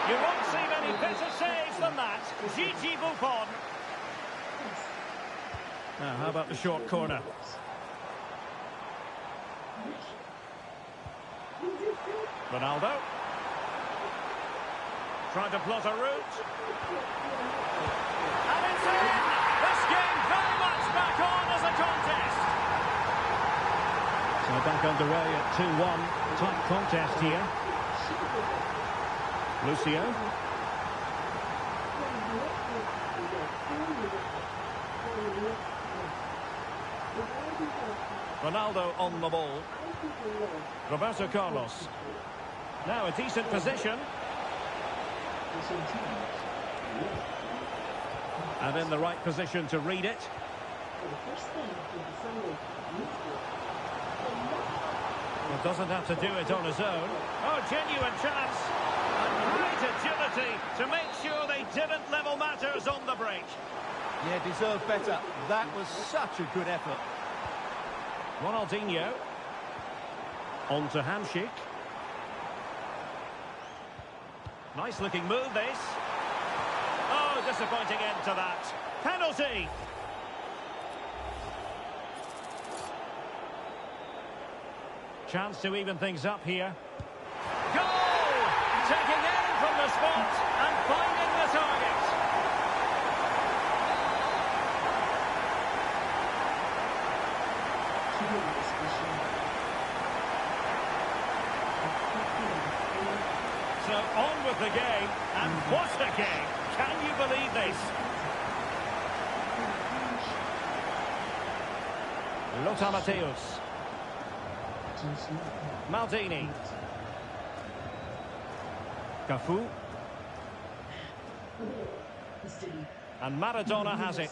You won't see many better saves than that. Gigi Buffon. Now, how about the short corner? Ronaldo. Trying to plot a route. And it's in! This game very much back on as a contest. So back underway at 2-1. Tight contest here. Lucio. Ronaldo on the ball. Roberto Carlos. Now a decent position. And in the right position to read it. Well, doesn't have to do it on his own. Oh, genuine chance. And great agility to make sure they didn't level matters on the break. Yeah, deserved better. That was such a good effort. Ronaldinho. On to Hamsik. Nice looking move, this. Oh, disappointing end to that. Penalty. Chance to even things up here. Goal! Taking aim from the spot and finding the target. So on with the game, and what a game! Can you believe this? Lothar Matthäus. Maldini. Cafu. And Maradona has it.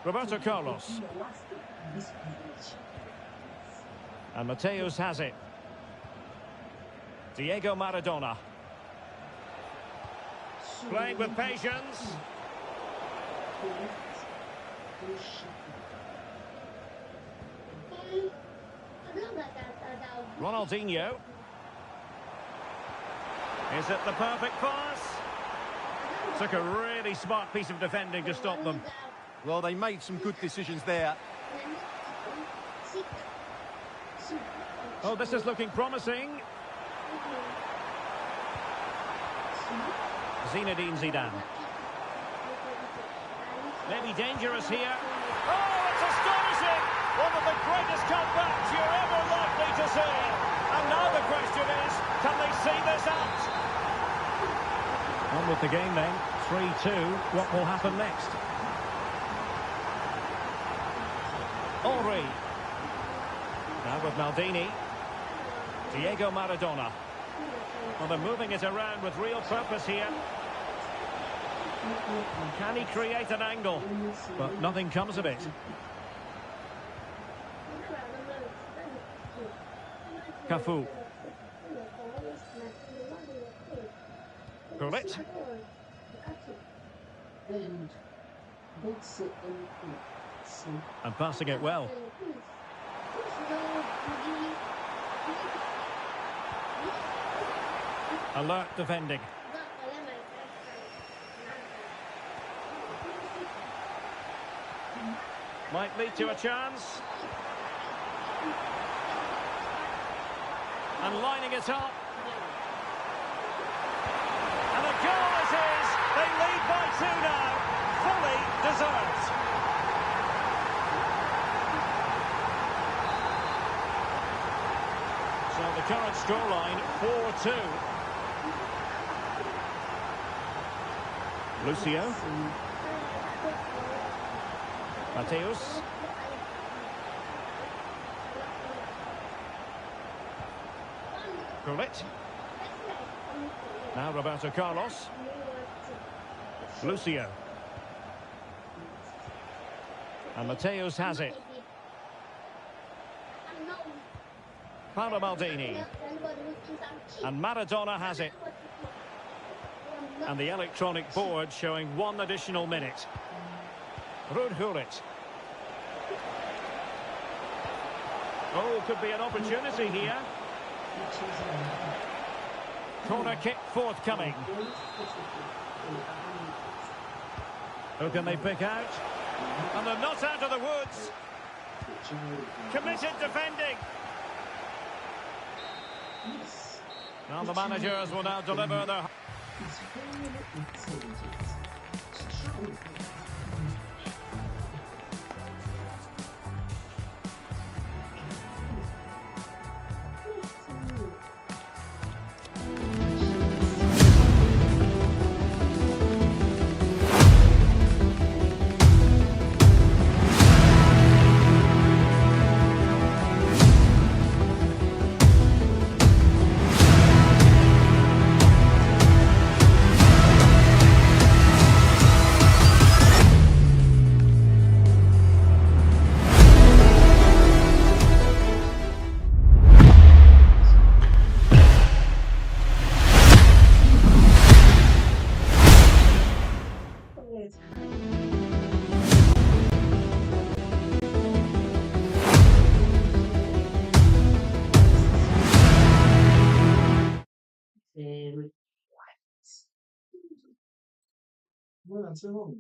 Roberto Carlos. And Matthäus has it. Diego Maradona. Playing with patience. Ronaldinho. Is it the perfect pass? Took a really smart piece of defending to stop them. Well, they made some good decisions there. Oh, this is looking promising. Zinedine Zidane. Maybe dangerous here. Oh, it's astonishing! One of the greatest comebacks you're ever likely to see. And now the question is, can they see this out? On with the game then. 3-2. What will happen next? Henry. Now with Maldini. Diego Maradona. Well, they're moving it around with real purpose here. Can he create an angle? But nothing comes of it. Cafu. Gullit. And passing it well. Alert defending. Might lead to a chance. And lining it up. And the goal is his. They lead by 2 now. Fully deserved. So the current scoreline 4-2. Lucio. Matthäus. Gullit. Now Roberto Carlos. Lucio. And Matthäus has it. Paolo Maldini. And Maradona has it. And the electronic board showing 1 additional minute. Ruud Gullit. Oh, could be an opportunity here. Corner kick forthcoming. Who can they pick out? And they're not out of the woods. Committed defending. Now the managers will now deliver their... Well, that's wrong.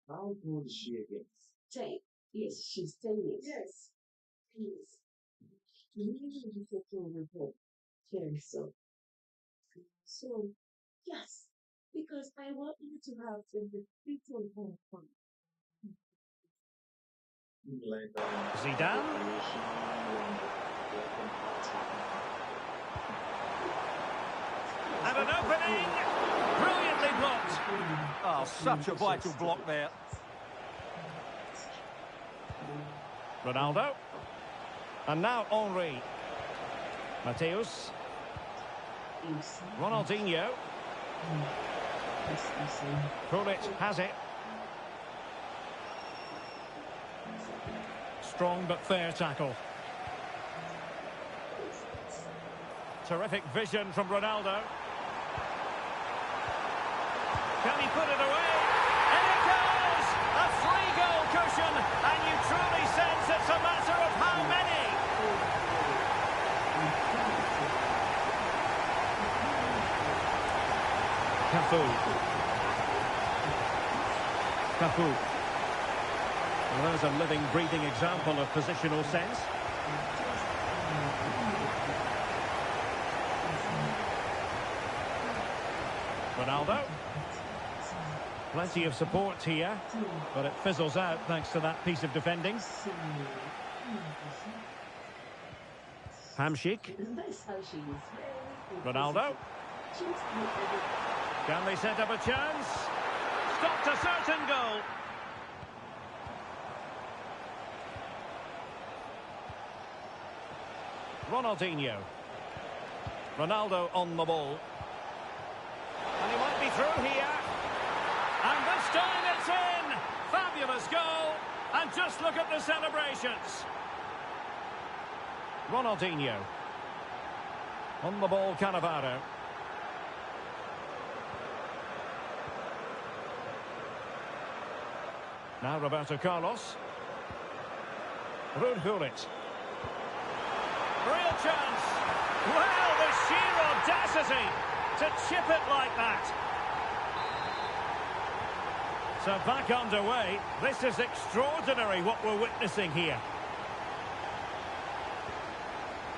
How old is she again? 10. Yes, she's 10 years. Yes. Yes. Really difficult report. Yes, so, yes, because I want you to have the freedom of fun. Like, Zidane. And an opening. Brilliantly blocked. Oh, such a vital block there. Ronaldo. And now Henry. Mateus. Ronaldinho. Pullet has it. Strong but fair tackle. Terrific vision from Ronaldo. Can he put it away? And it goes! A 3-goal cushion, and you truly sense it's a matter of how many. Cafu. Well, there's a living, breathing example of positional sense. Ronaldo. Plenty of support here, but it fizzles out thanks to that piece of defending. Hamsik. Ronaldo. Can they set up a chance? Stopped a certain goal. Ronaldinho. Ronaldo on the ball. And he might be through here. And this time it's in. Fabulous goal. And just look at the celebrations. Ronaldinho. On the ball, Cannavaro. Now Roberto Carlos. Rudhulit. Real chance. Well, the sheer audacity to chip it like that. So back underway. This is extraordinary what we're witnessing here.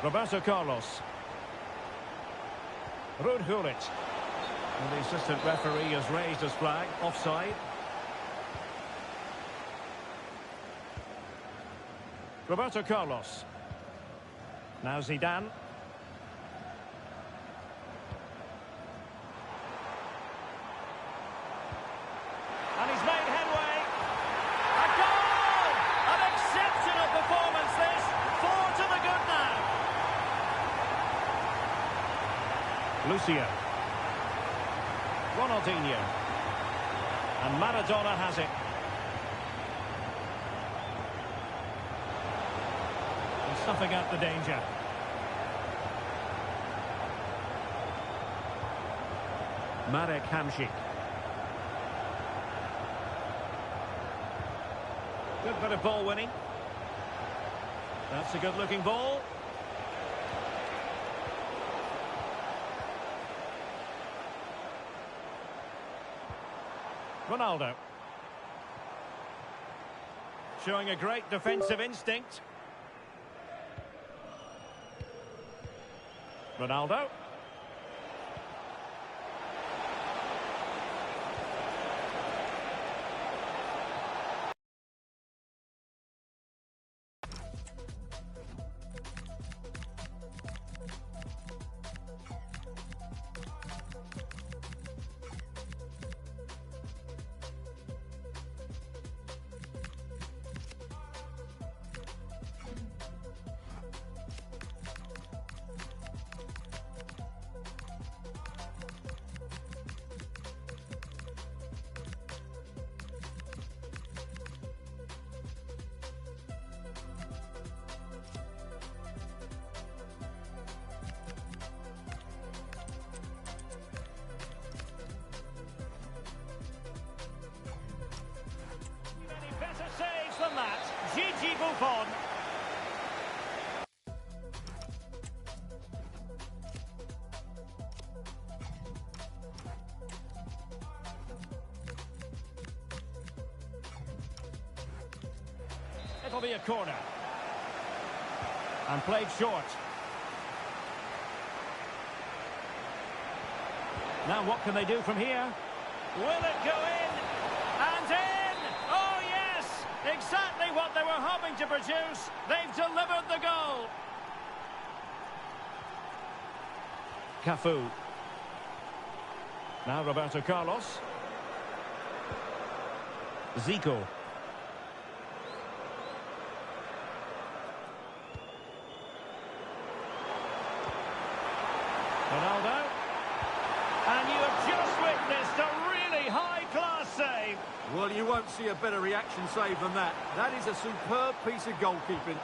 Roberto Carlos. Rudhulit. And the assistant referee has raised his flag. Offside. Roberto Carlos. Now Zidane. And he's made headway. A goal! An exceptional performance this. 4 to the good now. Lucio. Ronaldinho. And Maradona has it. And snuffing out the danger. Marek Hamsik. Good bit of ball winning. That's a good looking ball. Ronaldo. Showing a great defensive instinct. Ronaldo. Than that, Gigi Buffon. It'll be a corner. And played short. Now what can they do from here? Will it go in? And in! Oh yes! Exactly what they were hoping to produce. They've delivered the goal. Cafu. Now Roberto Carlos. Zico. Ronaldo. And you have just witnessed a really high-class save. Well, you won't see a better reaction save than that. That is a superb piece of goalkeeping.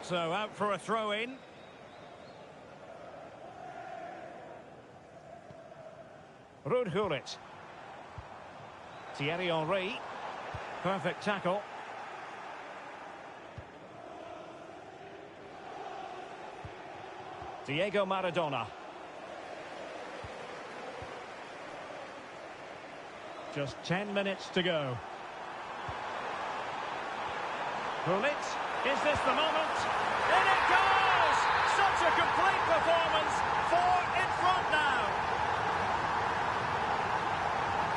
So out for a throw-in. Ruud Gullit. Thierry Henry. Perfect tackle. Diego Maradona. Just 10 minutes to go. Gullit. Is this the moment? In it goes! Such a complete performance. 4 in front now.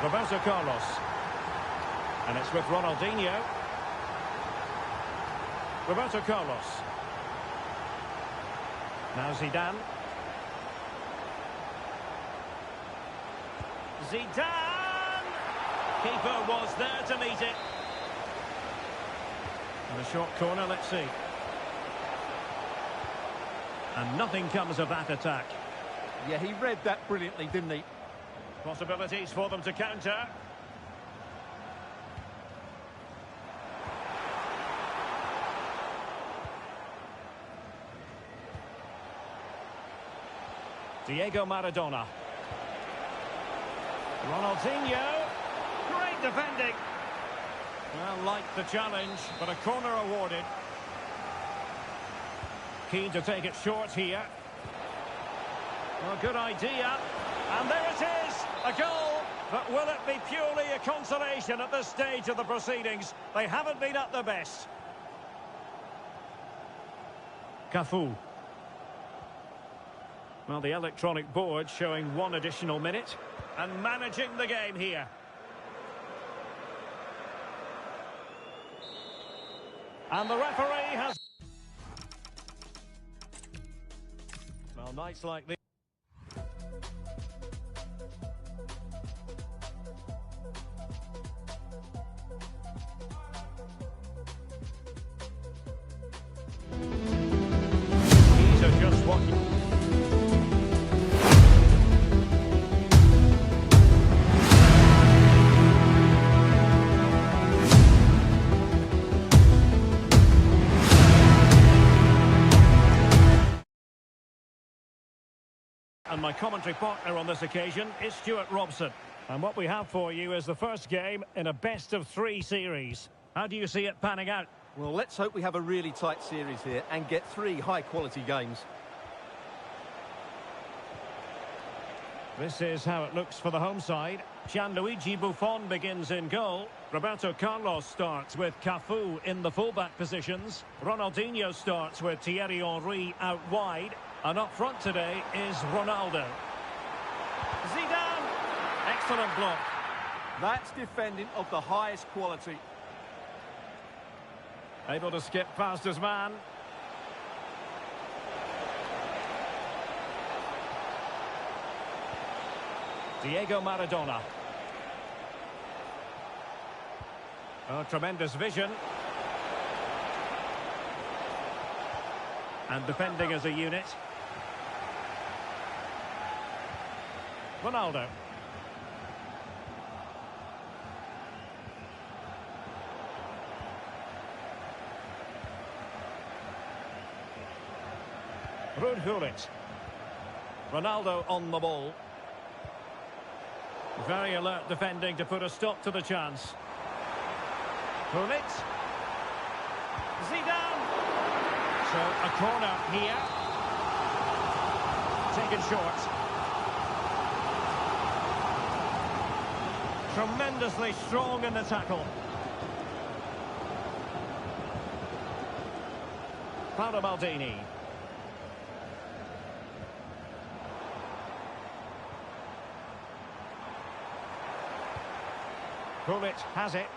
Roberto Carlos. And it's with Ronaldinho. Roberto Carlos. Now Zidane. Zidane! Keeper was there to meet it. And a short corner, let's see. And nothing comes of that attack. Yeah, he read that brilliantly, didn't he? Possibilities for them to counter. Diego Maradona. Ronaldinho. Great defending. Well, liked the challenge, but a corner awarded. Keen to take it short here. Well, good idea. And there it is, a goal. But will it be purely a consolation at this stage of the proceedings? They haven't been at their best. Cafu. Well, the electronic board showing 1 additional minute and managing the game here. And the referee has... Well, nights like this... These are just what... And my commentary partner on this occasion is Stuart Robson. And what we have for you is the first game in a best-of-3 series. How do you see it panning out? Well, let's hope we have a really tight series here and get 3 high-quality games. This is how it looks for the home side. Gianluigi Buffon begins in goal. Roberto Carlos starts with Cafu in the fullback positions. Ronaldinho starts with Thierry Henry out wide. And up front today is Ronaldo. Zidane. Excellent block. That's defending of the highest quality. Able to skip past his man. Diego Maradona. Oh, tremendous vision. And defending as a unit. Ronaldo. Ruud Gullit. Ronaldo on the ball. Very alert defending to put a stop to the chance. Gullit. Zidane. So a corner here. Taken short. Tremendously strong in the tackle. Paolo Maldini. Gullit has it.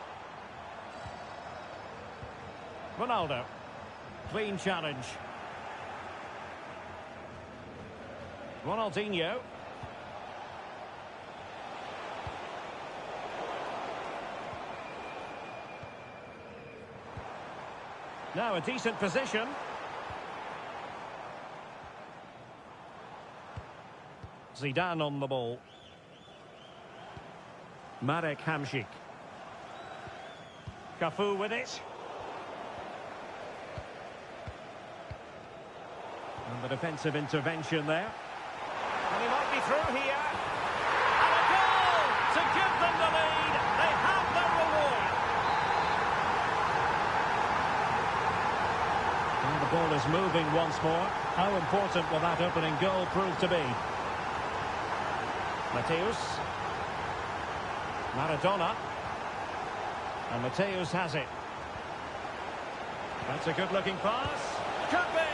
Ronaldo. Clean challenge. Ronaldinho. Now a decent position. Zidane on the ball. Marek Hamšík. Cafu with it. And the defensive intervention there. And he might be through here. And a goal to give them the lead. They have their reward. And the ball is moving once more. How important will that opening goal prove to be? Mateus. Maradona. And Mateus has it. That's a good-looking pass. Could be.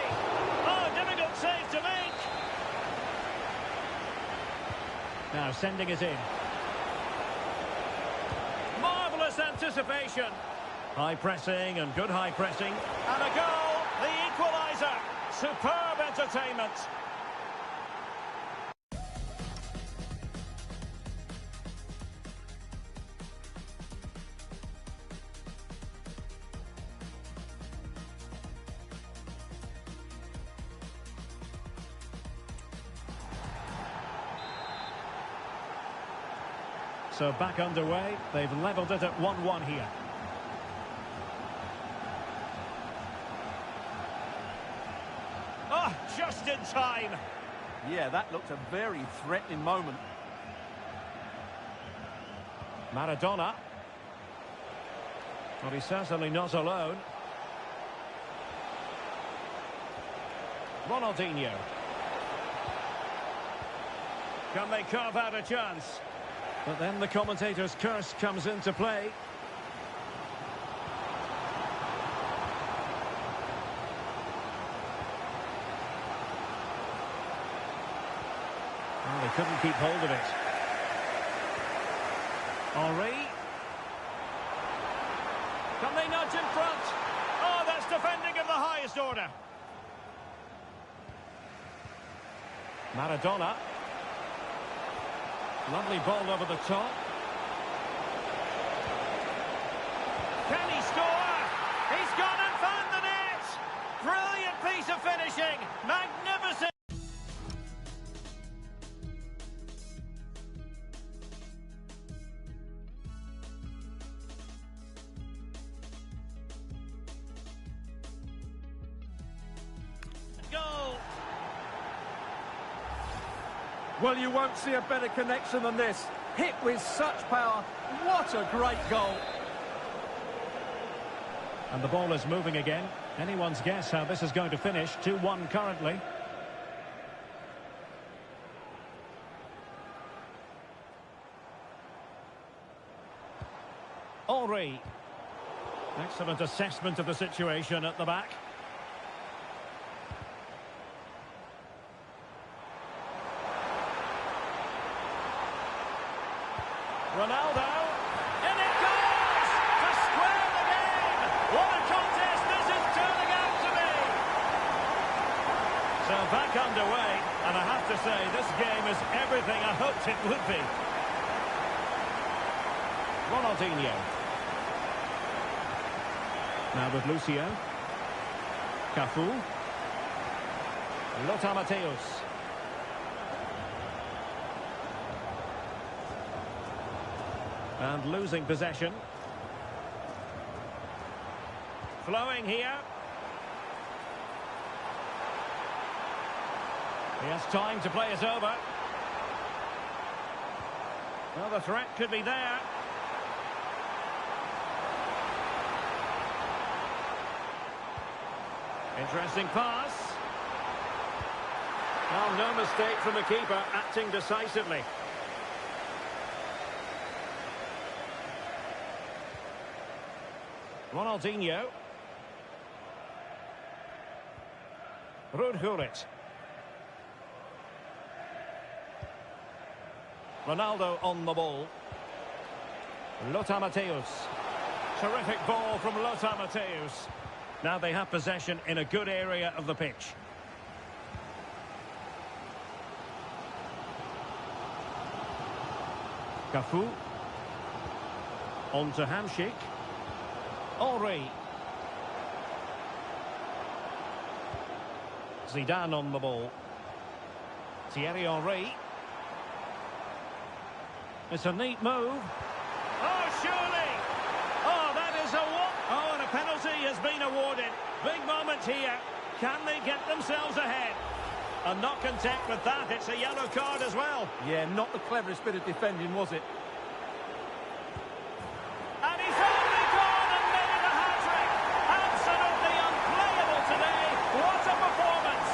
Oh, difficult save to make. Now sending it in. Marvellous anticipation. High pressing and good high pressing. And a goal, the equaliser. Superb entertainment. So back underway. They've levelled it at 1-1 here. Oh, just in time. Yeah, that looked a very threatening moment. Maradona. Well, he's certainly not alone. Ronaldinho. Can they carve out a chance? But then the commentator's curse comes into play. Well, they couldn't keep hold of it. Henry. Can they nudge in front? Oh, that's defending of the highest order. Maradona. Lovely ball over the top. Can he score? He's gone and found the net! Brilliant piece of finishing! Magnificent! Goal! Well, you won't see a better connection than this. Hit with such power. What a great goal. And the ball is moving again. Anyone's guess how this is going to finish. 2-1 currently. Henry. Excellent assessment of the situation at the back. Ronaldo. In it goes! To square the game! What a contest this is turning out to be! So back underway, and I have to say, this game is everything I hoped it would be. Ronaldinho. Now with Lucio. Cafu. Lothar Matthäus. And losing possession. Flowing here. He has time to play it over. Well, the threat could be there. Interesting pass. Well, no mistake from the keeper, acting decisively. Ronaldinho. Rudhurit. Ronaldo on the ball. Lothar Matthäus. Terrific ball from Lothar Matthäus. Now they have possession in a good area of the pitch. Cafu. On to Hamšík. Henry. Zidane on the ball. Thierry Henry. It's a neat move. Oh, surely! Oh, that is a what? Oh, and a penalty has been awarded. Big moment here. Can they get themselves ahead? And not content with that, it's a yellow card as well. Yeah, not the cleverest bit of defending, was it? And he's only gone and made it a hat-trick. Absolutely unplayable today. What a performance.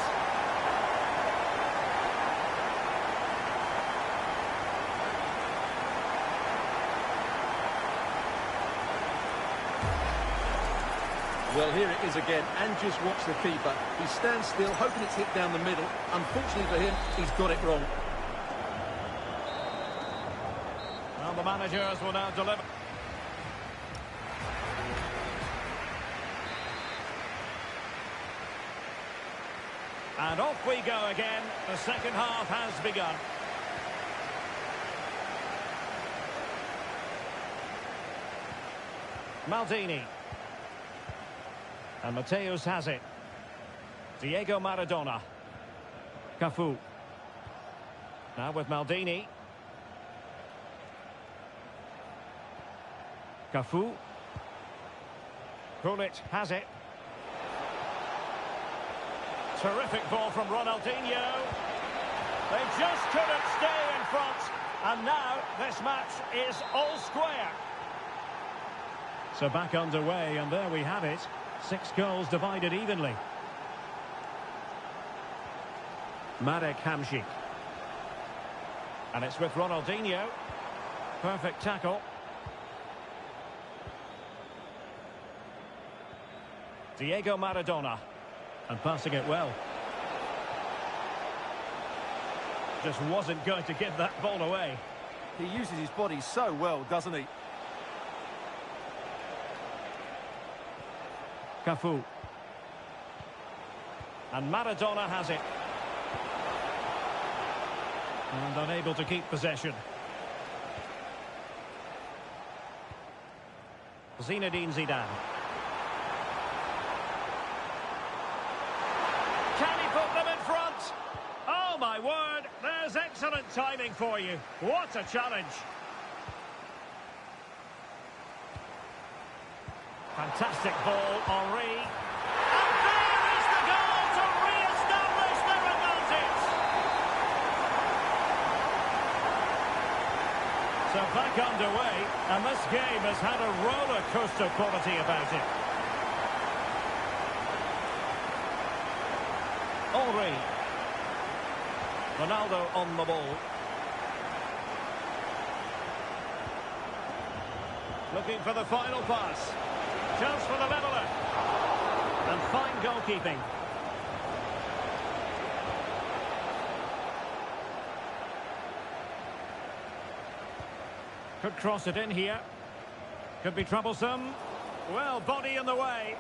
Well, here it is again, and just watch the keeper. He stands still, hoping it's hit down the middle. Unfortunately for him, he's got it wrong. Well, the managers will now deliver. And off we go again. The second half has begun. Maldini. And Matthäus has it. Diego Maradona. Cafu. Now with Maldini. Cafu. Gullit has it. Terrific ball from Ronaldinho. They just couldn't stay in front. And now this match is all square. So back underway, and there we have it. 6 goals divided evenly. Marek Hamšík. And it's with Ronaldinho. Perfect tackle. Diego Maradona. And passing it well. Just wasn't going to give that ball away. He uses his body so well, doesn't he? Cafu. And Maradona has it. And unable to keep possession. Zinedine Zidane. Can he put them in front? Oh my word, there's excellent timing for you. What a challenge. Fantastic ball, Henry. And there is the goal to re-establish their advantage. So back underway, and this game has had a roller coaster quality about it. Henry. Ronaldo on the ball. Looking for the final pass. Chance for the leveller. And fine goalkeeping. Could cross it in here. Could be troublesome. Well, body in the way.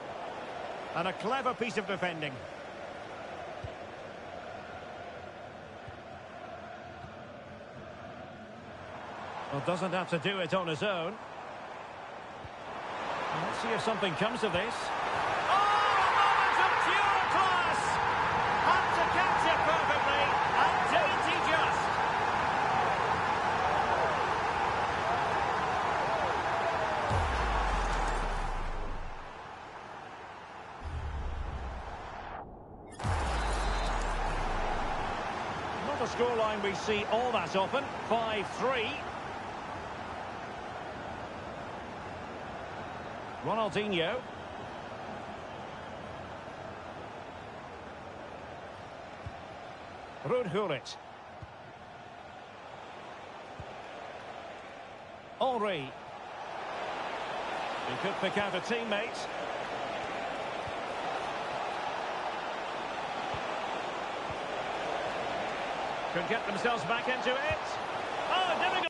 And a clever piece of defending. Well, doesn't have to do it on his own. Let's see if something comes of this. Oh, a moment of pure class! Had to catch it perfectly, and dainty just. Not a scoreline we see all that often. 5-3. Ronaldinho. Rudhurit. Henry. He could pick out a teammate. Could get themselves back into it. Oh, difficult.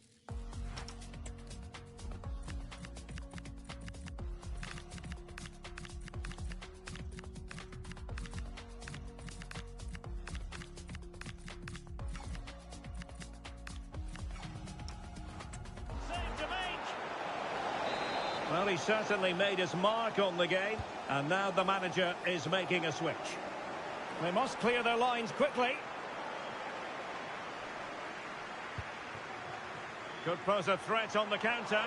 Well, he certainly made his mark on the game, and now the manager is making a switch. They must clear their lines quickly. Could pose a threat on the counter.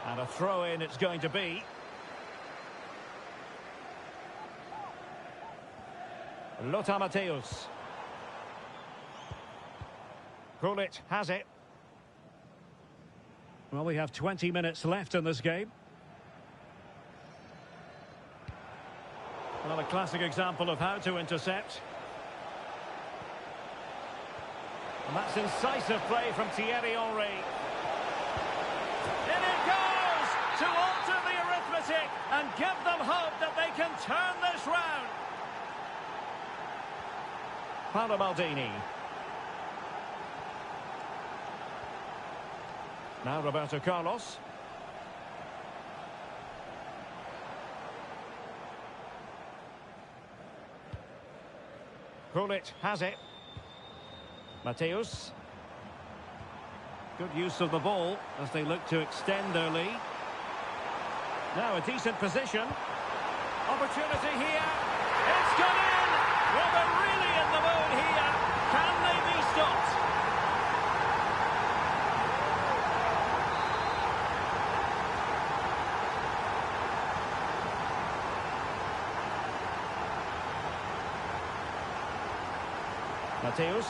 And a throw-in it's going to be. Lothar Matthäus. Gullit has it. Well, we have 20 minutes left in this game. Well, a classic example of how to intercept. And that's incisive play from Thierry Henry. In it goes! To alter the arithmetic and give them hope that they can turn this round. Paolo Maldini. Now Roberto Carlos. Gullit has it. Matthäus. Good use of the ball as they look to extend their lead. Now a decent position. Opportunity here. It's gone in! Well, they're really in the mood here. Can they be stopped? Matthäus.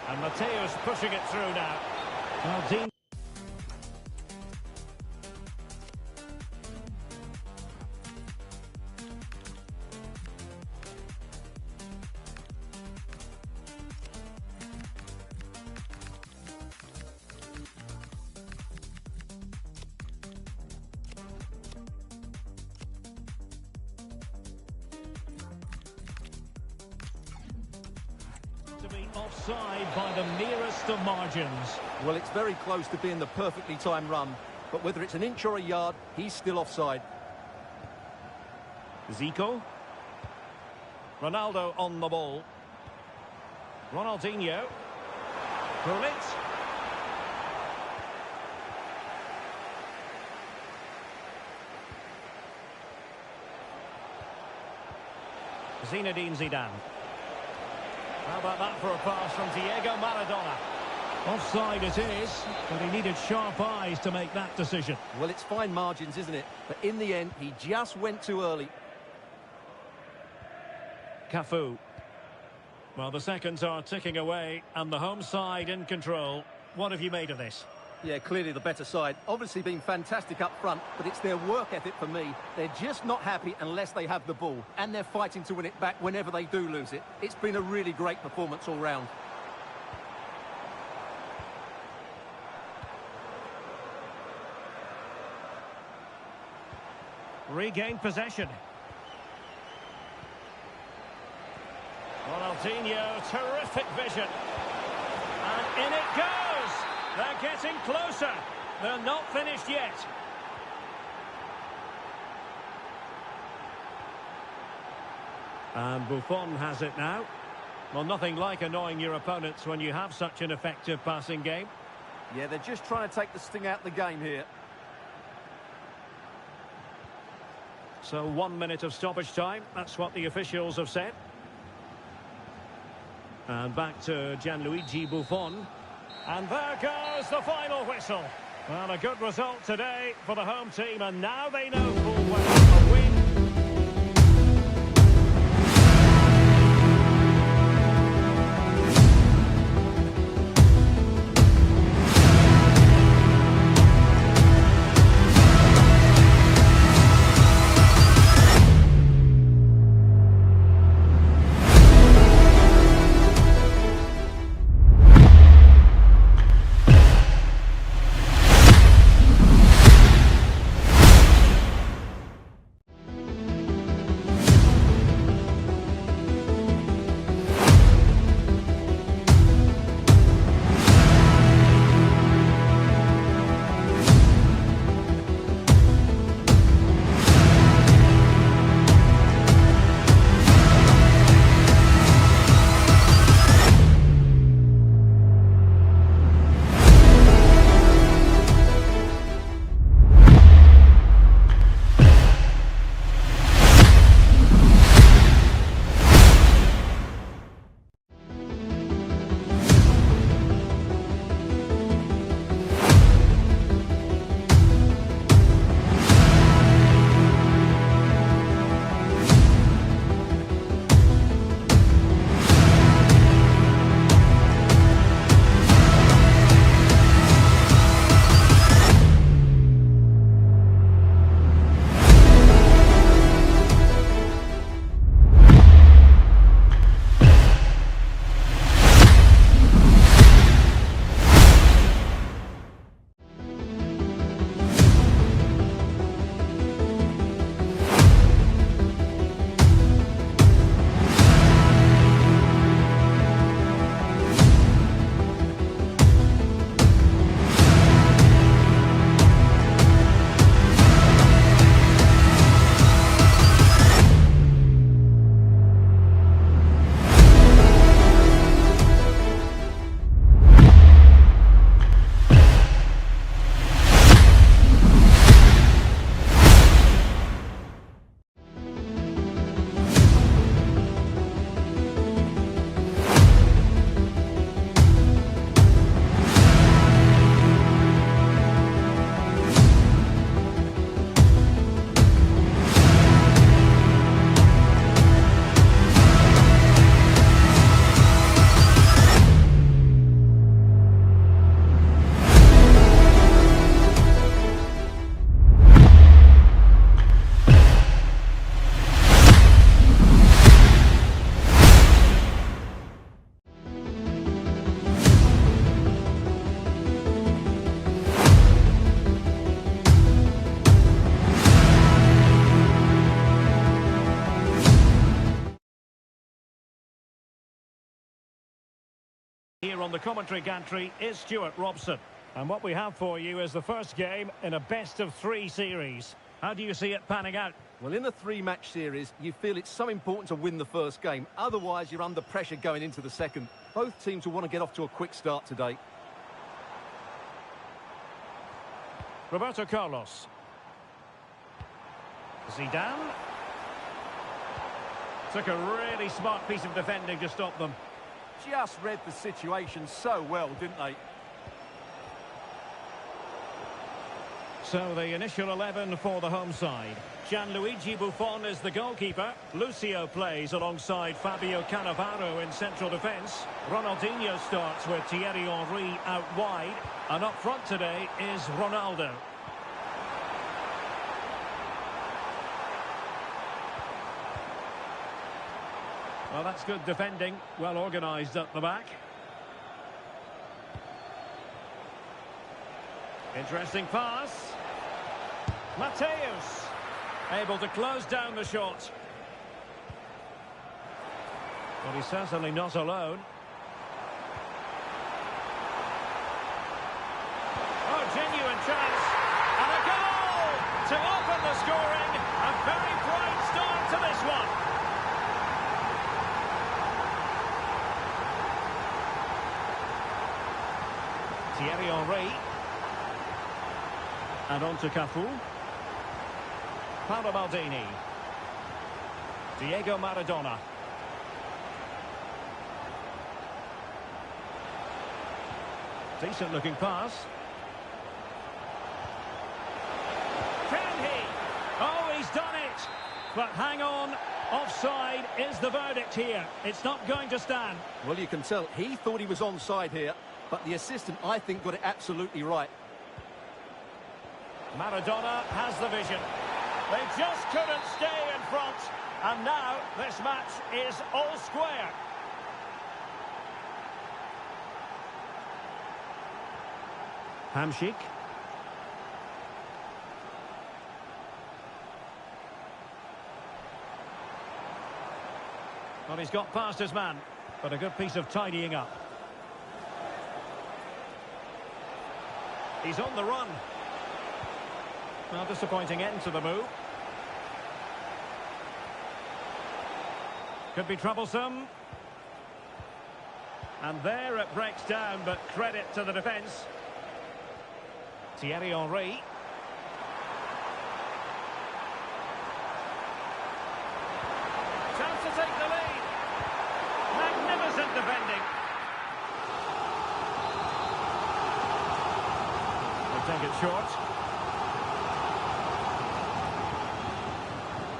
And Matthäus pushing it through now. Well, Dean. To be offside by the merest of margins. Well, it's very close to being the perfectly timed run, but whether it's an inch or a yard, he's still offside. Zico. Ronaldo on the ball. Ronaldinho. Gullit. Zinedine Zidane. How about that for a pass from Diego Maradona? Offside it is, but he needed sharp eyes to make that decision. Well, it's fine margins, isn't it? But in the end, he just went too early. Cafu. Well, the seconds are ticking away, and the home side in control. What have you made of this? Yeah, clearly the better side. Obviously been fantastic up front, but it's their work ethic for me. They're just not happy unless they have the ball, and they're fighting to win it back whenever they do lose it. It's been a really great performance all round. Regained possession. Ronaldinho, terrific vision. And in it goes! They're getting closer. They're not finished yet. And Buffon has it now. Well, nothing like annoying your opponents when you have such an effective passing game. Yeah, they're just trying to take the sting out of the game here. So 1 minute of stoppage time. That's what the officials have said. And back to Gianluigi Buffon. And there goes the final whistle. Well, a good result today for the home team, and now they know full well a win. Here on the commentary gantry is Stuart Robson. And what we have for you is the first game in a best-of-3 series. How do you see it panning out? Well, in the three-match series, you feel it's so important to win the first game. Otherwise, you're under pressure going into the second. Both teams will want to get off to a quick start today. Roberto Carlos. Zidane. Took a really smart piece of defending to stop them. Just read the situation so well, didn't they? So the initial 11 for the home side. Gianluigi Buffon is the goalkeeper. Lucio plays alongside Fabio Cannavaro in central defence. Ronaldinho starts with Thierry Henry out wide. And up front today is Ronaldo. Well, that's good defending. Well organised at the back. Interesting pass. Mateus. Able to close down the shot. Well, he's certainly not alone. Oh, genuine chance. And a goal to open the scoring. A very bright start to this one. Thierry Henry. And on to Cafu. Paolo Maldini. Diego Maradona. Decent looking pass. Can he? Oh, he's done it. But hang on. Offside is the verdict here. It's not going to stand. Well, you can tell he thought he was onside here, but the assistant, I think, got it absolutely right. Maradona has the vision. They just couldn't stay in front. And now this match is all square. Hamšík. Well, he's got past his man, but a good piece of tidying up. He's on the run. Well, disappointing end to the move. Could be troublesome. And there it breaks down, but credit to the defence. Thierry Henry. Chance to take the lead. Magnificent defending. They take it short.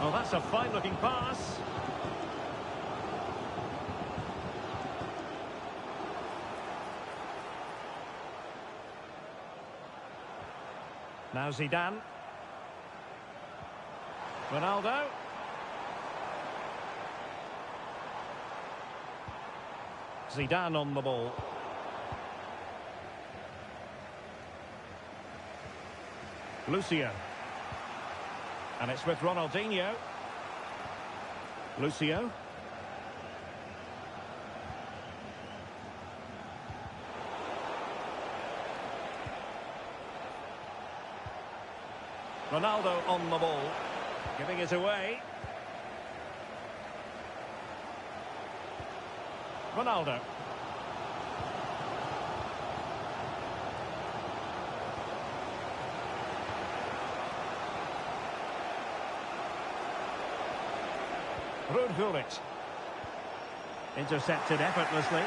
Oh, that's a fine-looking pass. Now Zidane. Ronaldo. Zidane on the ball. Lucio. And it's with Ronaldinho. Lucio. Ronaldo on the ball, giving it away. Ronaldo. Ruud Gullit. Intercepted effortlessly.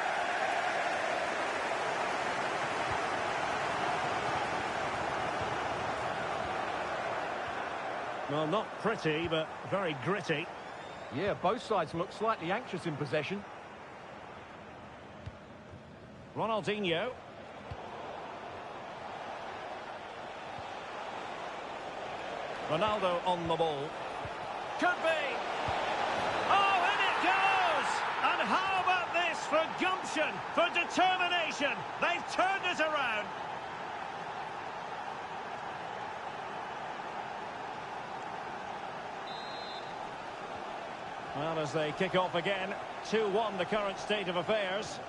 Well, not pretty, but very gritty. Yeah, both sides look slightly anxious in possession. Ronaldinho. Ronaldo on the ball. Could be. Oh, in it goes! And how about this for gumption, for determination? They've turned it around. Well, as they kick off again, 2-1 the current state of affairs.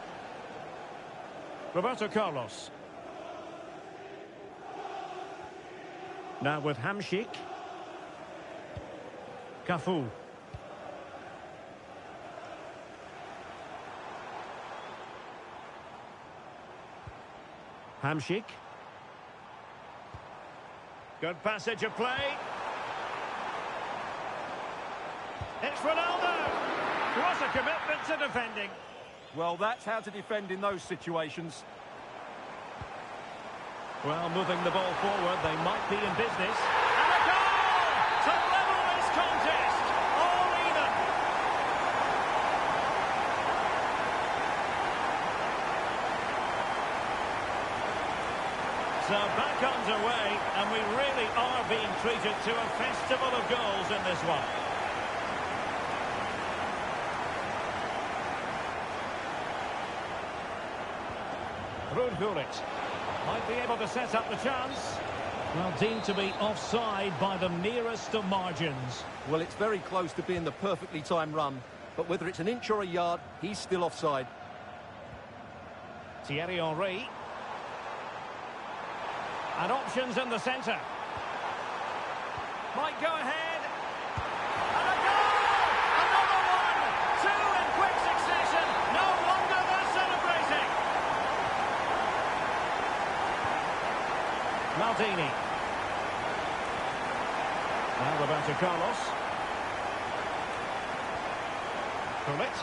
Roberto Carlos. Now with Hamšík. Cafu. Hamšík. Good passage of play. It's Ronaldo. What a commitment to defending. Well, that's how to defend in those situations. Well, moving the ball forward, they might be in business. And a goal to level this contest. All even. So back underway, and we really are being treated to a festival of goals in this one. Ruud Gullit might be able to set up the chance. Well, deemed to be offside by the nearest of margins. Well, it's very close to being the perfectly timed run, but whether it's an inch or a yard, he's still offside. Thierry Henry. And options in the centre. Might go ahead. And a goal! Another one! Two in quick succession. No wonder they're celebrating. Maldini. Now Roberto Carlos. Gullit.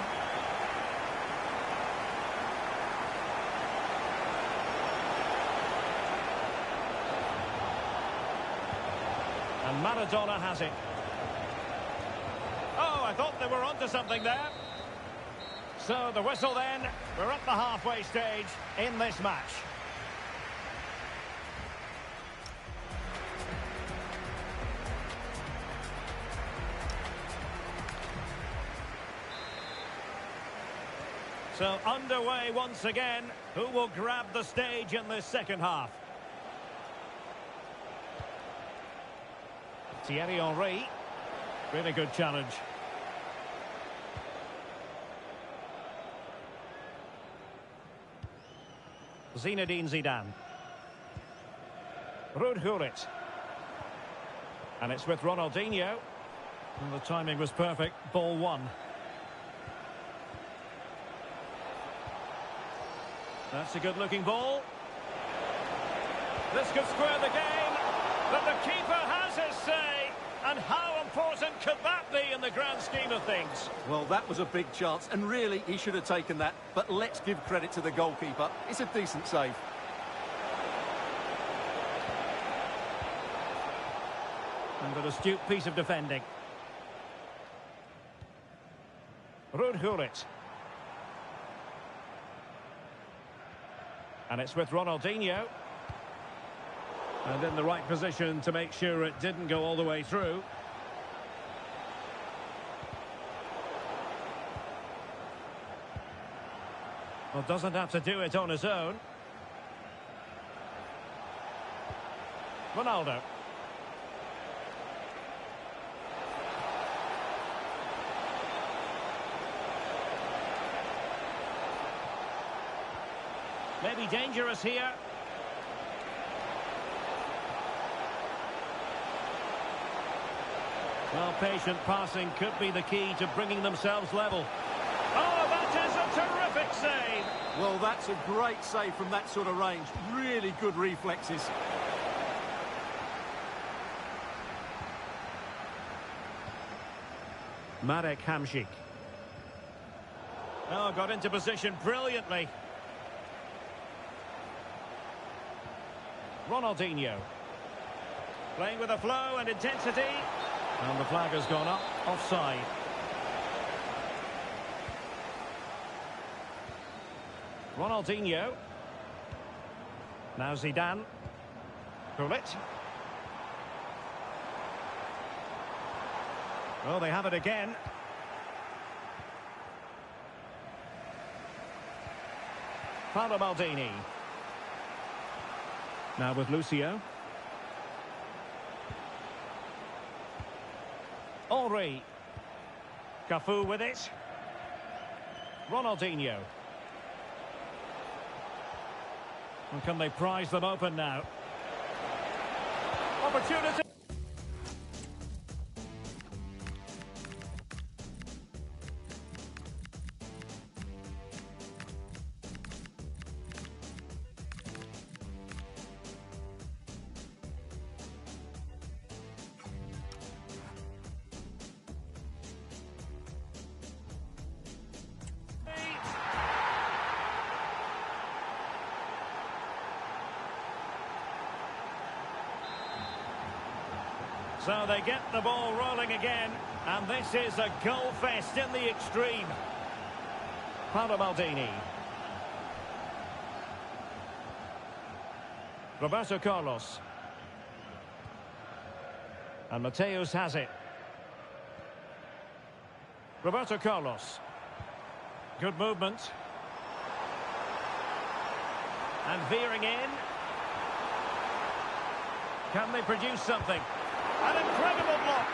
And Maradona has it. Oh, I thought they were onto something there. So the whistle then. We're at the halfway stage in this match. So underway once again. Who will grab the stage in this second half? Thierry Henry. Really good challenge. Zinedine Zidane. Ruud Gullit. And it's with Ronaldinho. And the timing was perfect. Ball one. That's a good-looking ball. This could square the game, but the keeper has his say. And how important could that be in the grand scheme of things? Well, that was a big chance, and really, he should have taken that. But let's give credit to the goalkeeper. It's a decent save. And an astute piece of defending. Ruud Gullit. And it's with Ronaldinho. And in the right position to make sure it didn't go all the way through. Well, doesn't have to do it on his own. Ronaldo. Maybe dangerous here. Well, patient passing could be the key to bringing themselves level. Oh, that is a terrific save. Well, that's a great save from that sort of range. Really good reflexes. Marek Hamšík. Oh, got into position brilliantly. Ronaldinho. Playing with a flow and intensity. And the flag has gone up. Offside. Ronaldinho. Now Zidane. Gullit. Oh, they have it again. Paolo Maldini. Now with Lucio. Henry. Cafu with it. Ronaldinho. And can they prize them open now? Opportunity. So they get the ball rolling again, and this is a goal fest in the extreme. Paolo Maldini. Roberto Carlos. And Mateus has it. Roberto Carlos. Good movement. And veering in. Can they produce something? An incredible block.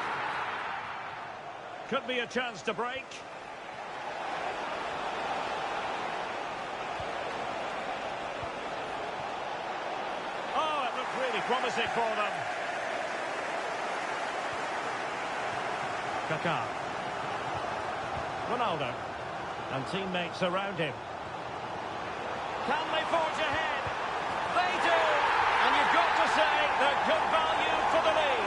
Could be a chance to break. Oh, it looked really promising for them. Kaká. Ronaldo. And teammates around him. Can they forge ahead? They do! And you've got to say they're good value for the lead.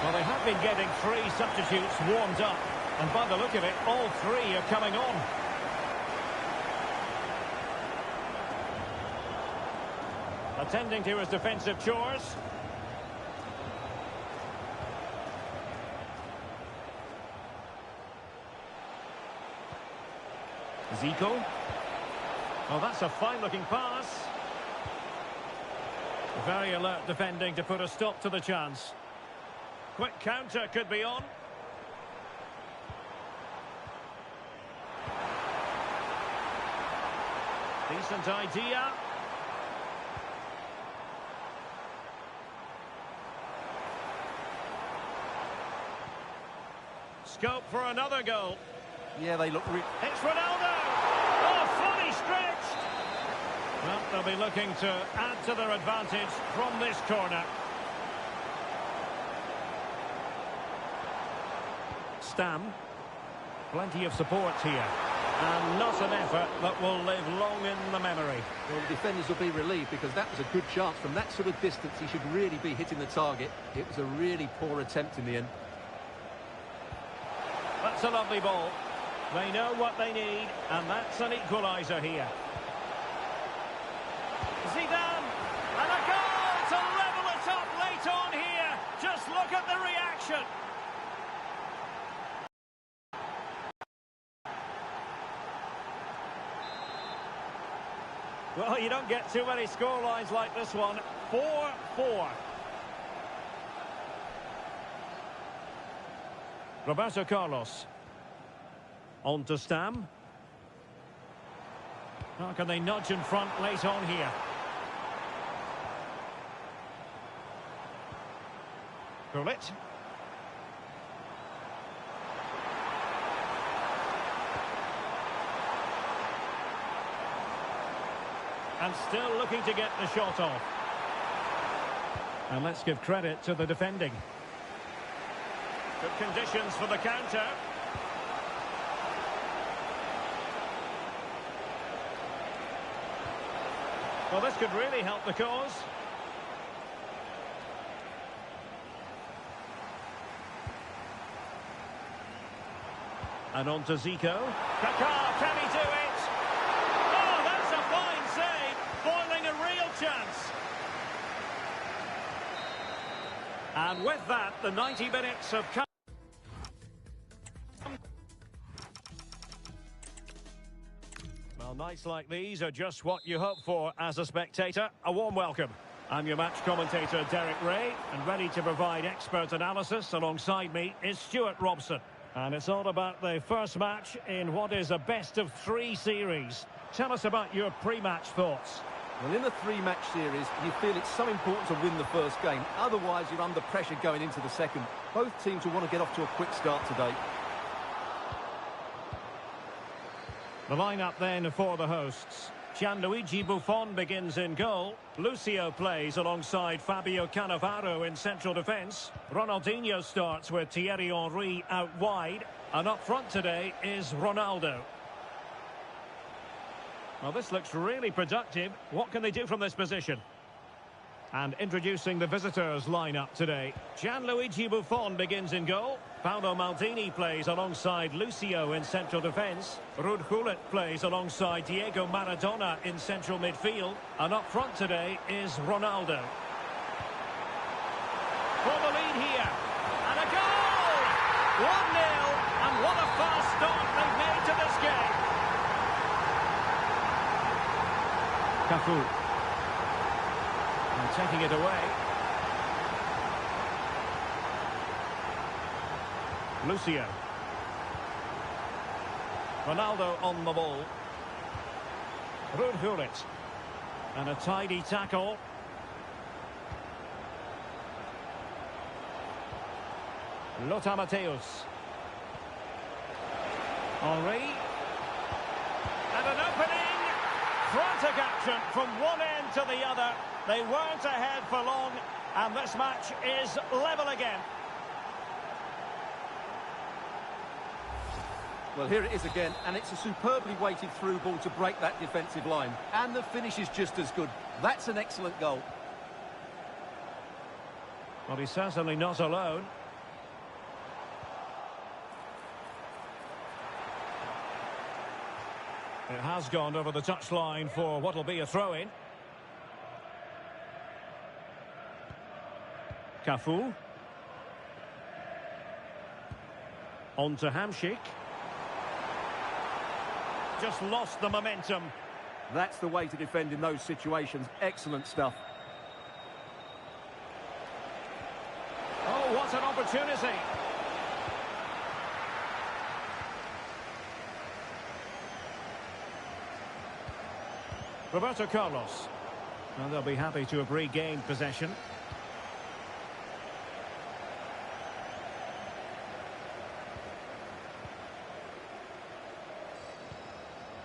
Well, they have been getting 3 substitutes warmed up. And by the look of it, all 3 are coming on. Attending to his defensive chores. Zico. Oh, that's a fine-looking pass. Very alert defending to put a stop to the chance. Quick counter could be on. Decent idea. Scope for another goal. Yeah, they look... It's Ronaldo! Oh, fully stretched! Well, they'll be looking to add to their advantage from this corner. Stam. Plenty of support here. And not an effort that will live long in the memory. Well, the defenders will be relieved because that was a good chance. From that sort of distance, he should really be hitting the target. It was a really poor attempt in the end. That's a lovely ball. They know what they need, and that's an equaliser here. Zidane, and a goal to level it up late on here. Just look at the reaction. Well, you don't get too many scorelines like this one. 4-4. Roberto Carlos. On to Stam. How can they nudge in front late on here? Gullit. And still looking to get the shot off. And let's give credit to the defending. Good conditions for the counter. Well, this could really help the cause. And on to Zico. Kaká, can he do it? Oh, that's a fine save, foiling a real chance. And with that, the 90 minutes have come. Well, nights like these are just what you hope for as a spectator. A warm welcome. I'm your match commentator, Derek Ray, and ready to provide expert analysis alongside me is Stuart Robson. And it's all about the first match in what is a best-of-3 series. Tell us about your pre-match thoughts. Well, in the 3-match series, you feel it's so important to win the first game. Otherwise, you're under pressure going into the second. Both teams will want to get off to a quick start today. The lineup then for the hosts. Gianluigi Buffon begins in goal. Lucio plays alongside Fabio Cannavaro in central defence. Ronaldinho starts with Thierry Henry out wide. And up front today is Ronaldo. Well, this looks really productive. What can they do from this position? And introducing the visitors' lineup today. Gianluigi Buffon begins in goal. Paolo Maldini plays alongside Lucio in central defence. Ruud Gullit plays alongside Diego Maradona in central midfield. And up front today is Ronaldo. For the lead here. And a goal! 1-0. And what a fast start they've made to this game. Cafu. And taking it away. Lucio. Ronaldo on the ball. Ruud Gullit. And a tidy tackle. Lothar Matthäus. Henry. And an opening. Frantic action from one end to the other. They weren't ahead for long, and this match is level again. Well, here it is again, and it's a superbly weighted through ball to break that defensive line. And the finish is just as good. That's an excellent goal. Well, he's certainly not alone. It has gone over the touchline for what will be a throw-in. Cafu. On to Hamšík. Just lost the momentum. That's the way to defend in those situations. Excellent stuff. Oh, what an opportunity. Roberto Carlos. And they'll be happy to have regained possession.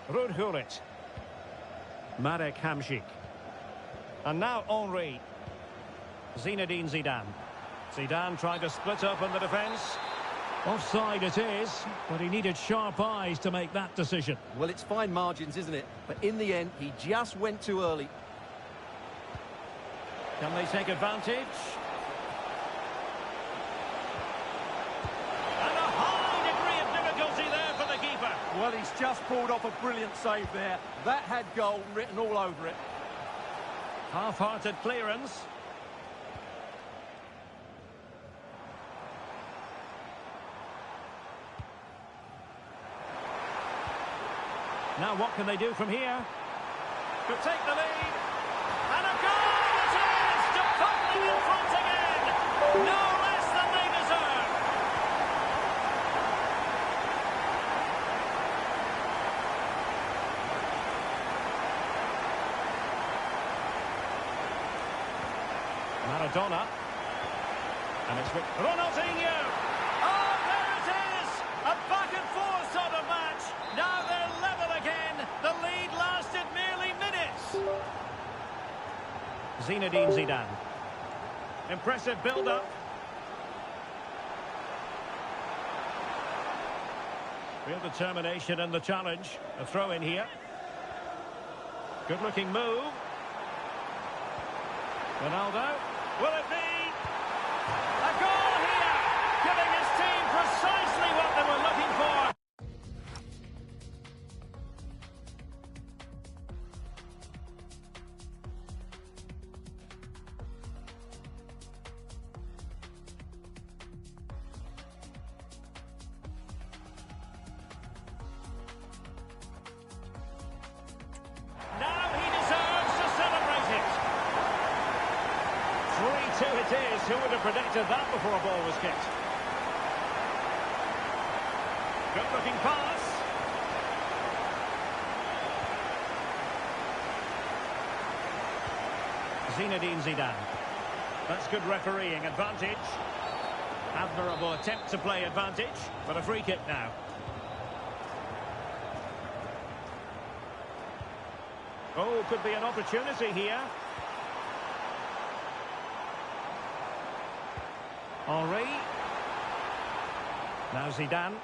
Ruud Gullit. Marek Hamšík. And now Henry. Zinedine Zidane. Zidane trying to split up in the defence. Offside it is, but he needed sharp eyes to make that decision. Well, it's fine margins, isn't it? But in the end, he just went too early. Can they take advantage? And a high degree of difficulty there for the keeper. Well, he's just pulled off a brilliant save there. That had goal written all over it. Half-hearted clearance. Now what can they do from here? Could take the lead. And a goal it is! Defining in front again! No less than they deserve! Maradona. And it's with Ronaldinho! Oh, there it is! A back and forth sort of match! Now they're level again! The lead lasted merely minutes! Zinedine Zidane. Impressive build-up. Real determination in the challenge. A throw in here. Good-looking move. Ronaldo. Will it be? A goal here! Giving his team precisely what they were looking for. Now he deserves to celebrate it. 3-2 it is. Who would have predicted that before a ball was kicked? Good looking pass. Zinedine Zidane. That's good refereeing. Advantage. Admirable attempt to play advantage, but a free kick now. Oh, could be an opportunity here. Henri. Now Zidane.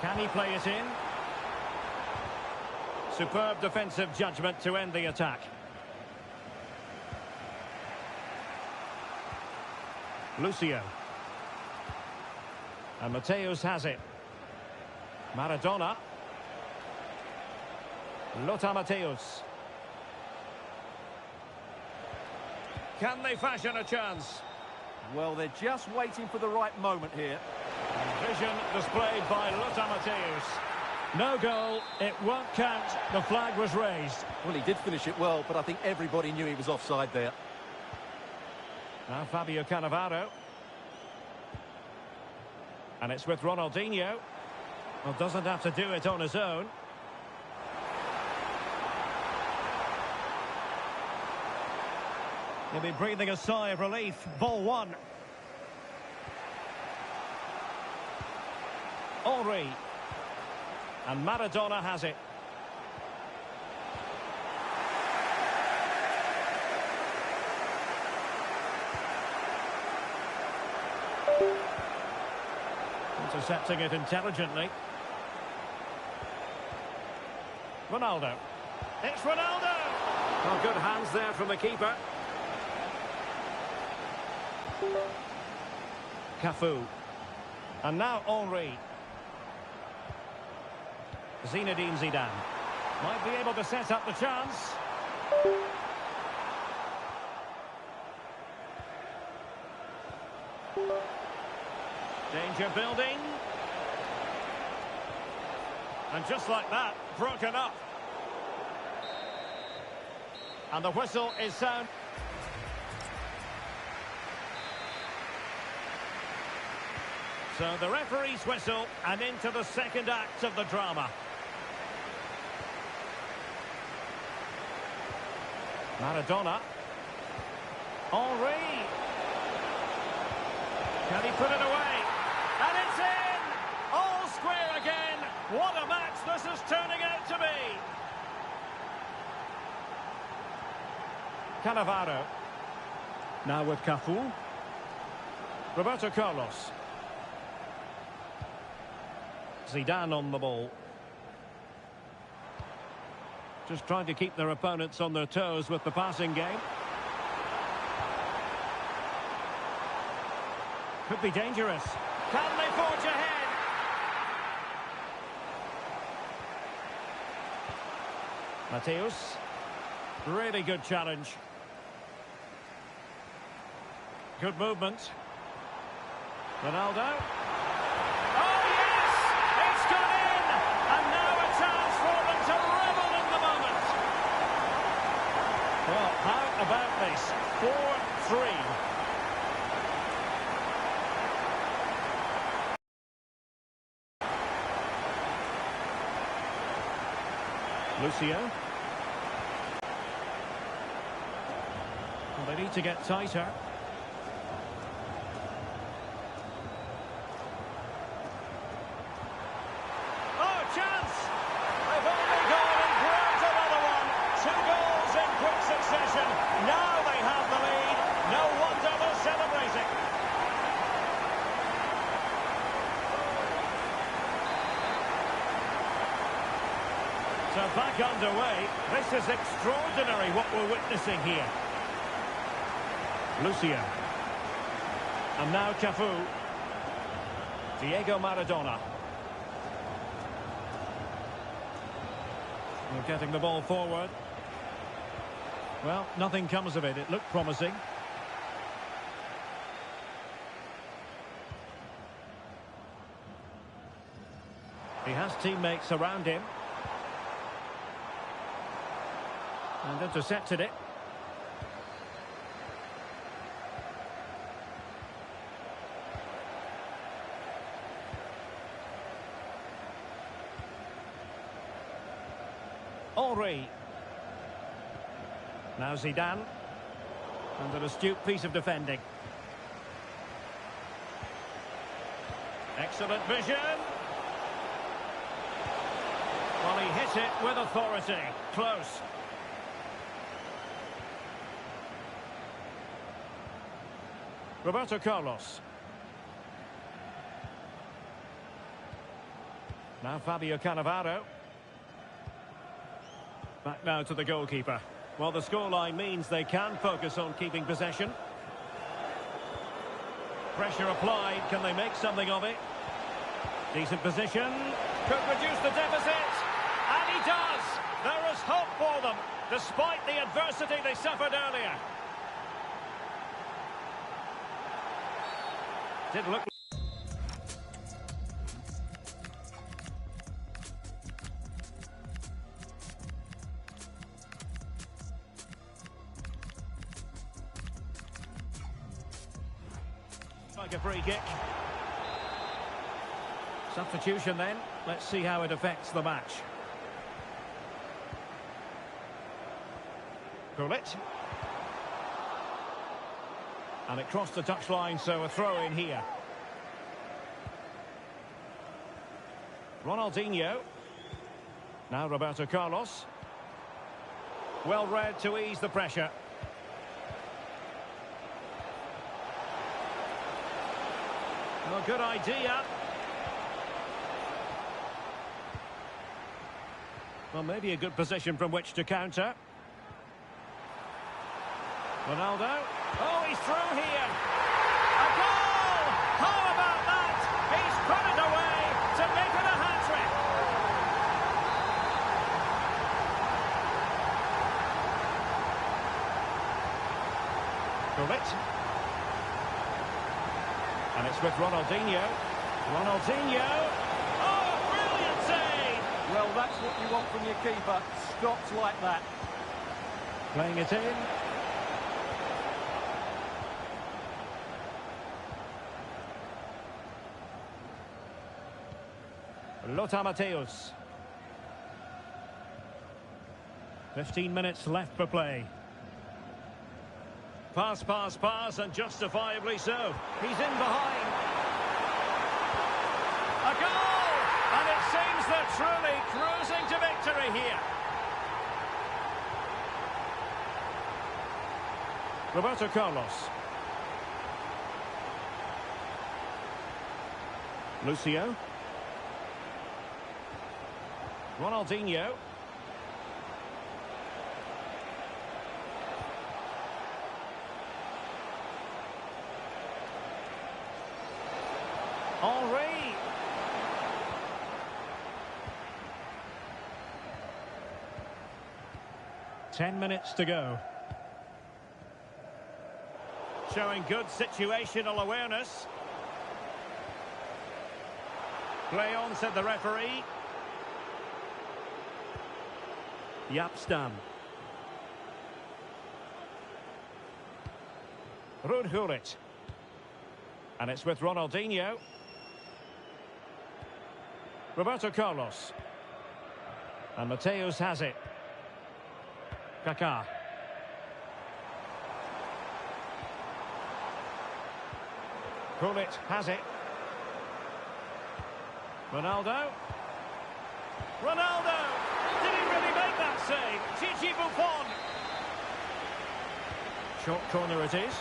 Can he play it in? Superb defensive judgment to end the attack. Lucio. And Mateus has it. Maradona. Lothar Mateus. Can they fashion a chance? Well, they're just waiting for the right moment here. Vision displayed by Lothar Mateus. No goal, it won't count. The flag was raised. Well, he did finish it well, but I think everybody knew he was offside there. Now Fabio Cannavaro. And it's with Ronaldinho. Well, doesn't have to do it on his own. He'll be breathing a sigh of relief. Ball one. Henri. And Maradona has it. Intercepting it intelligently. Ronaldo. It's Ronaldo! Well, good hands there from the keeper. Cafu. And now Henri. Zinedine Zidane. Might be able to set up the chance. Danger building. And just like that, broken up. And the whistle is sound. So the referee's whistle, and into the second act of the drama. Maradona. Henri. Can he put it away? And it's in! All square again. What a match this is turning out to be. Cannavaro. Now with Cafu. Roberto Carlos. Zidane on the ball. Just trying to keep their opponents on their toes with the passing game. Could be dangerous. Can they forge ahead? Mateus. Really good challenge. Good movement. Ronaldo. Oh, yes! It's gone in! And now a chance for them to revel in the moment. Well, how about this? 4-3. Lucio. Well, they need to get tighter. Oh, chance! They've only gone and grabbed another one. 2 goals in quick succession. Now they have the lead. No wonder they're celebrating. So back underway. This is extraordinary what we're witnessing here. Lucio. And now Cafu. Diego Maradona. We're getting the ball forward. Well, nothing comes of it. It looked promising. He has teammates around him. And intercepted it. Henri. Now Zidane. And an astute piece of defending. Excellent vision. Well, he hit Takes it with authority. Close. Roberto Carlos. Now Fabio Cannavaro. Back now to the goalkeeper. Well, the scoreline means they can focus on keeping possession. Pressure applied. Can they make something of it? Decent position. Could reduce the deficit. And he does. There is hope for them, despite the adversity they suffered earlier. Did look... like a free kick. Substitution then. Let's see how it affects the match. Gullit. And it crossed the touchline, so a throw in here. Ronaldinho. Now Roberto Carlos. Well read to ease the pressure. Well, good idea. Well, maybe a good position from which to counter. Ronaldo. Oh, he's through here. A goal! How about that? He's put it away to make it a hat-trick. Gullit. And it's with Ronaldinho. Ronaldinho. Oh, brilliant save! Well, that's what you want from your keeper. Stops like that. Playing it in. Lothar Matthäus. 15 minutes left for play. Pass, pass, pass, and justifiably so. He's in behind. A goal! And it seems they're truly cruising to victory here. Roberto Carlos. Lucio. Ronaldinho. Henry. Ten minutes to go. Showing good situational awareness. Play on, said the referee. Yapstam. Rudhulit. And it's with Ronaldinho. Roberto Carlos. And Matthäus has it. Kaká. Gullit has it. Ronaldo. Ronaldo! Did he really make that save? Chichi Buffon. Short corner it is.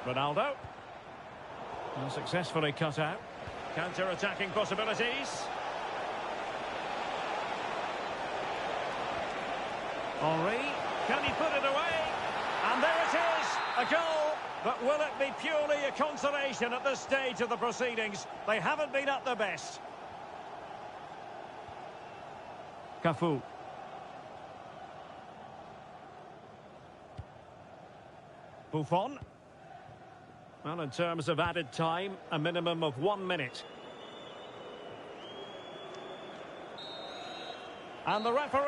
Ronaldo. And successfully cut out. Counter-attacking possibilities. Henry. Can he put it away? And there it is. A goal. But will it be purely a consolation at this stage of the proceedings? They haven't been at their best. Cafu. Buffon. Well, in terms of added time, a minimum of 1 minute. And the referee...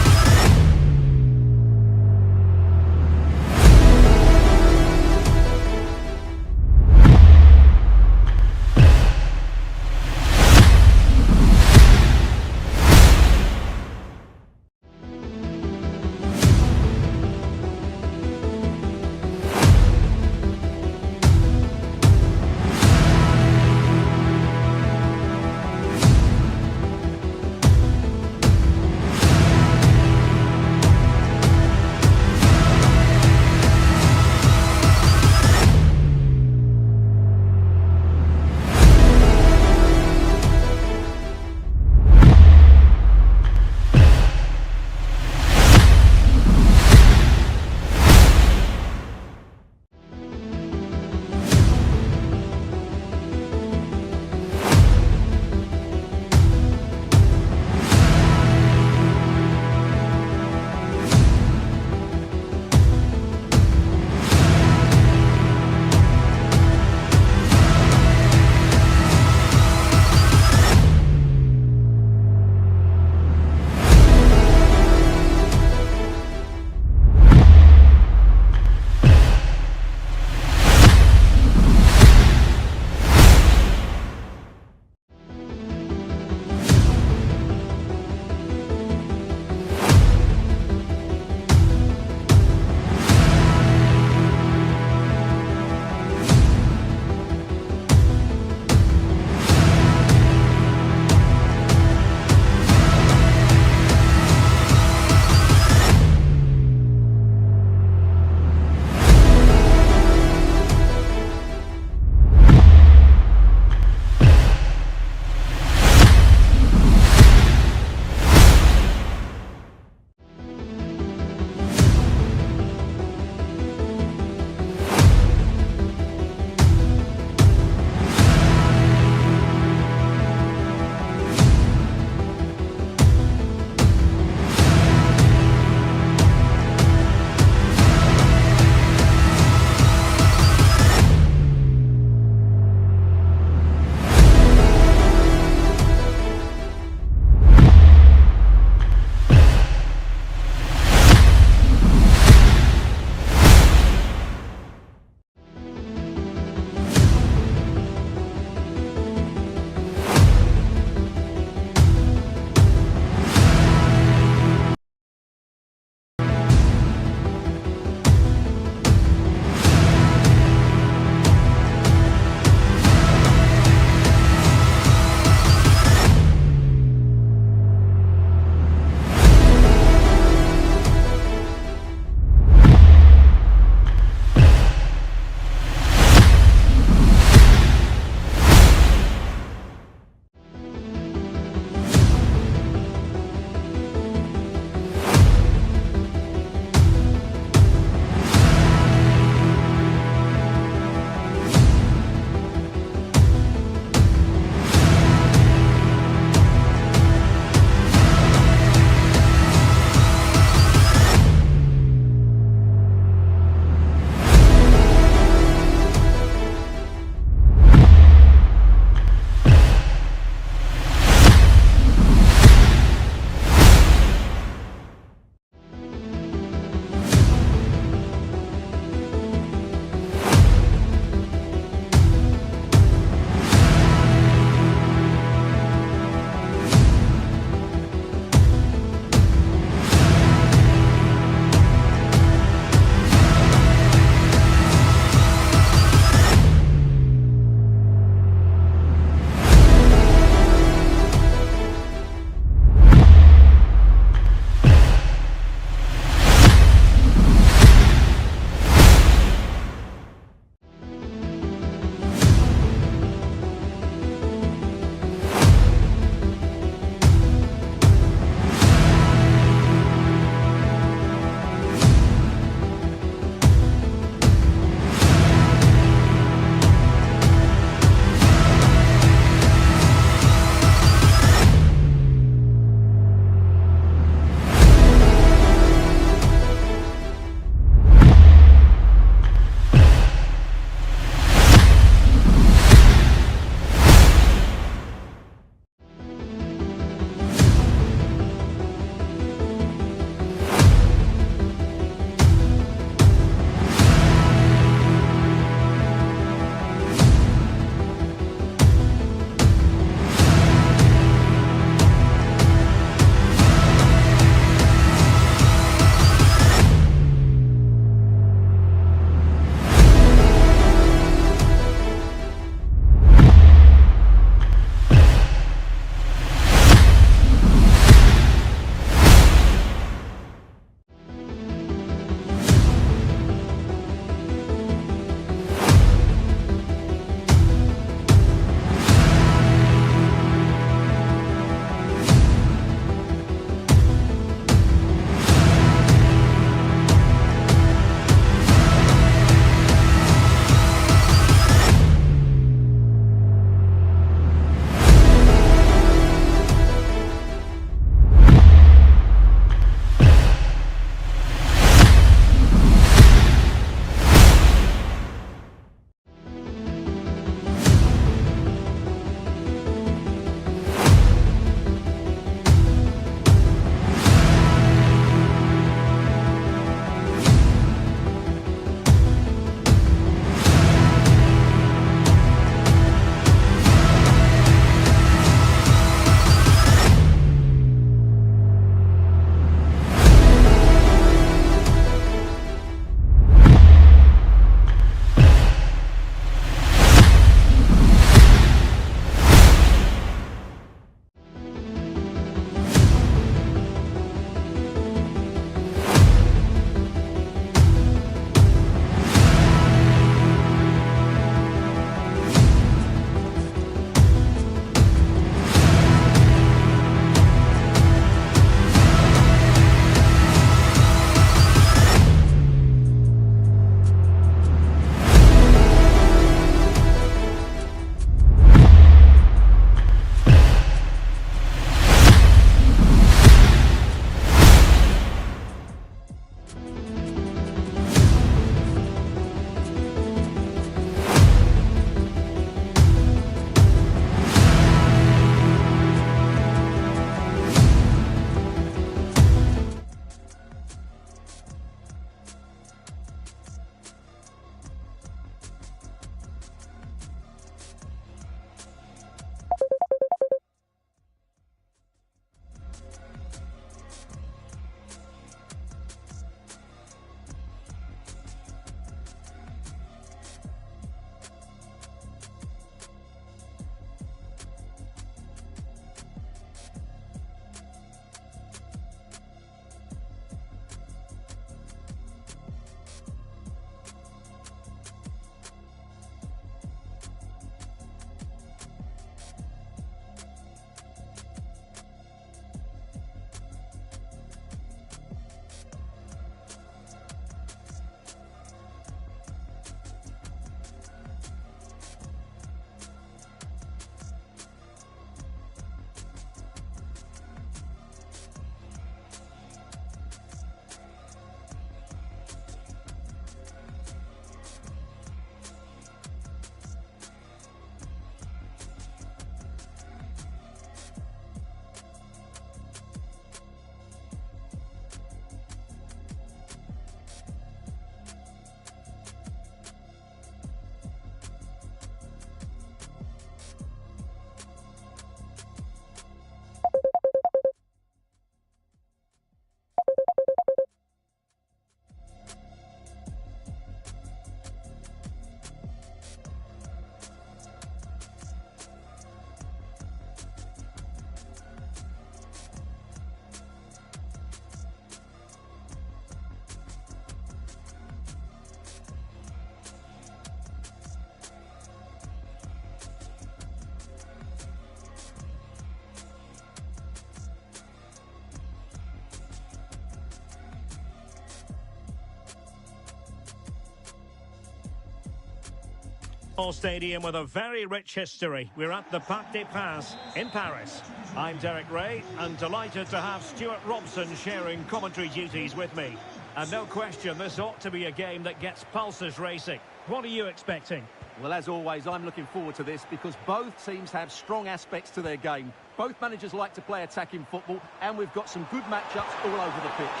All stadium with a very rich history. We're at the Parc des Princes in Paris. I'm Derek Ray and delighted to have Stuart Robson sharing commentary duties with me. And no question, this ought to be a game that gets pulses racing. What are you expecting? Well, as always, I'm looking forward to this because both teams have strong aspects to their game. Both managers like to play attacking football, and we've got some good matchups all over the pitch.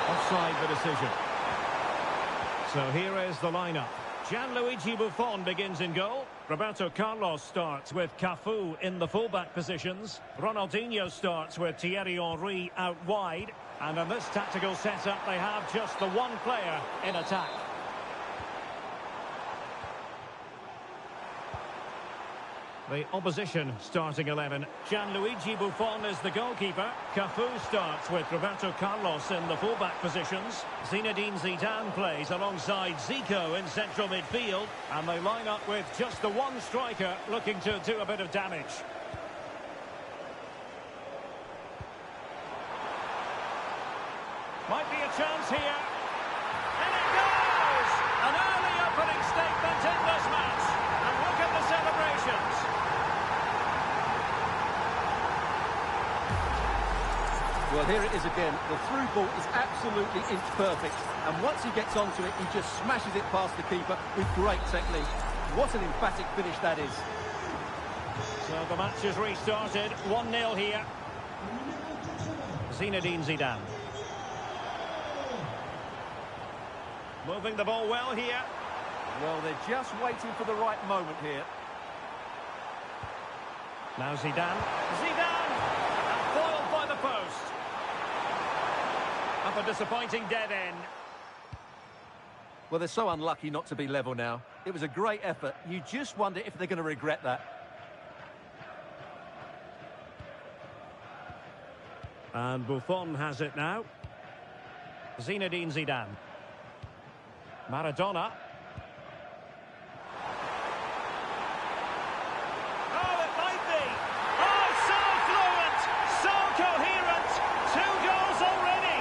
Offside the decision. So here is the lineup. Gianluigi Buffon begins in goal. Roberto Carlos starts with Cafu in the fullback positions. Ronaldinho starts with Thierry Henry out wide. And in this tactical setup, they have just the one player in attack. The opposition starting 11. Gianluigi Buffon is the goalkeeper. Cafu starts with Roberto Carlos in the fullback positions. Zinedine Zidane plays alongside Zico in central midfield. And they line up with just the one striker looking to do a bit of damage. Might be a chance here. And it goes! An early opening statement in this match. And look at the celebrations. Well, here it is again. The through ball is absolutely inch perfect. And once he gets onto it, he just smashes it past the keeper with great technique. What an emphatic finish that is. So the match is restarted. 1-0 here. Zinedine Zidane. Moving the ball well here. Well, they're just waiting for the right moment here. Now Zidane. Zidane! And foiled by the post. Up a disappointing dead end. Well, they're so unlucky not to be level now. It was a great effort. You just wonder if they're going to regret that. And Buffon has it now. Zinedine Zidane. Maradona. Oh, it might be. Oh, so fluent, so coherent. 2 goals already.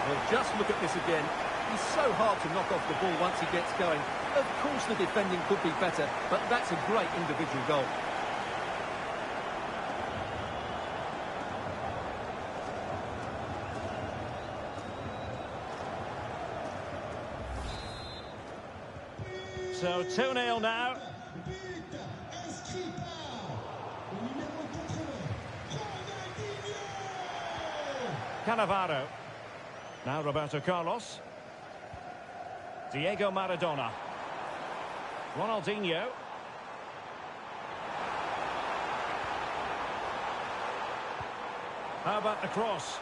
Well, just look at this again. He's so hard to knock off the ball once he gets going. Of course the defending could be better, but that's a great individual goal. So 2-0 now. Cannavaro. Now Roberto Carlos. Diego Maradona. Ronaldinho. How about the cross?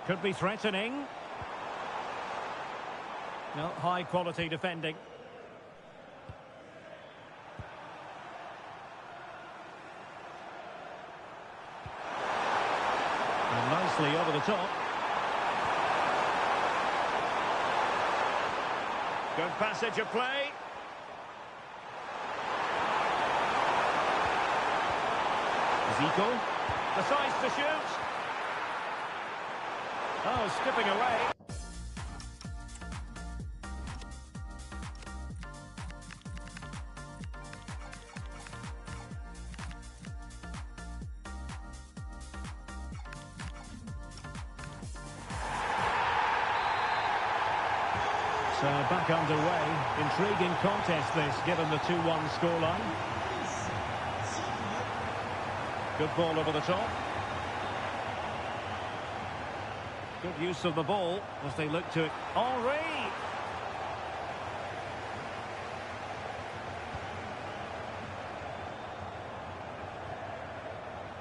Could be threatening. No, high quality defending. And nicely over the top. Good passage of play. Zico decides to shoot. Oh, skipping away. So back underway. Intriguing contest this, given the 2-1 scoreline. Good ball over the top. Good use of the ball as they look to it. Henry!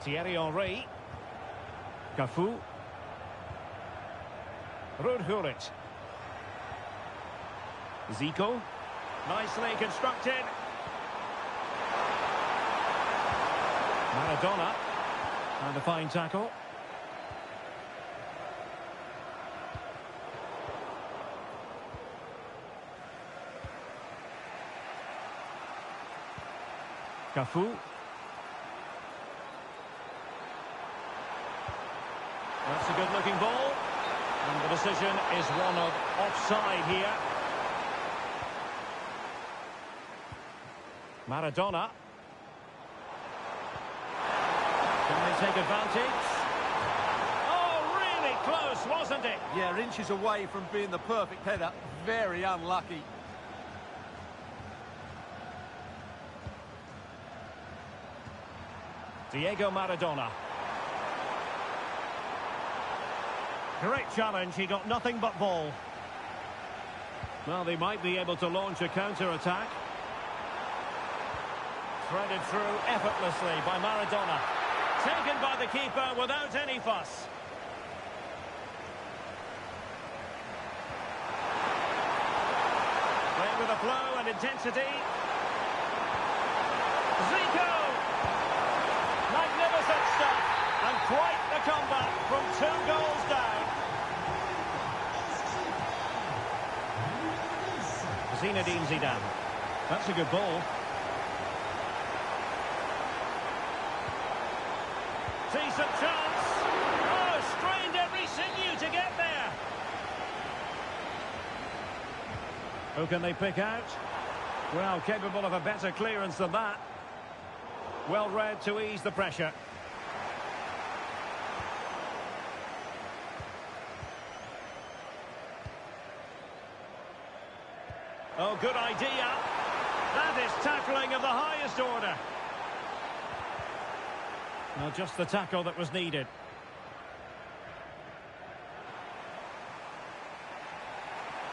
Thierry Henry. Cafu. Rudhurit. Zico. Nicely constructed. Maradona. And a fine tackle. Cafu. That's a good-looking ball. And the decision is one of offside here. Maradona. Can they take advantage? Oh, really close, wasn't it? Yeah, inches away from being the perfect header. Very unlucky. Diego Maradona. Great challenge, he got nothing but ball. Well, they might be able to launch a counter-attack. Threaded through effortlessly by Maradona. Taken by the keeper without any fuss. Playing with a flow and intensity. Zico! Magnificent stuff. And quite the comeback from 2 goals down. Zinedine Zidane. That's a good ball. Decent chance. Oh, strained every sinew to get there. Who can they pick out? Well, capable of a better clearance than that. Well read to ease the pressure. Oh, good idea. That is tackling of the highest order. Well, just the tackle that was needed.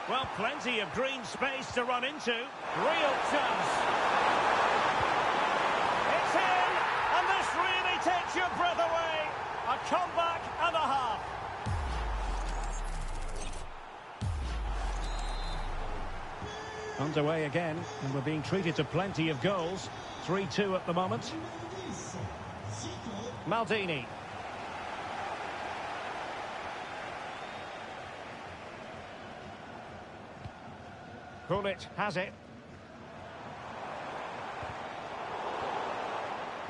Well, plenty of green space to run into. Real chance. It's in, and this really takes your breath away. A comeback and a half. Underway again, and we're being treated to plenty of goals. 3-2 at the moment. Maldini. Gullit has it.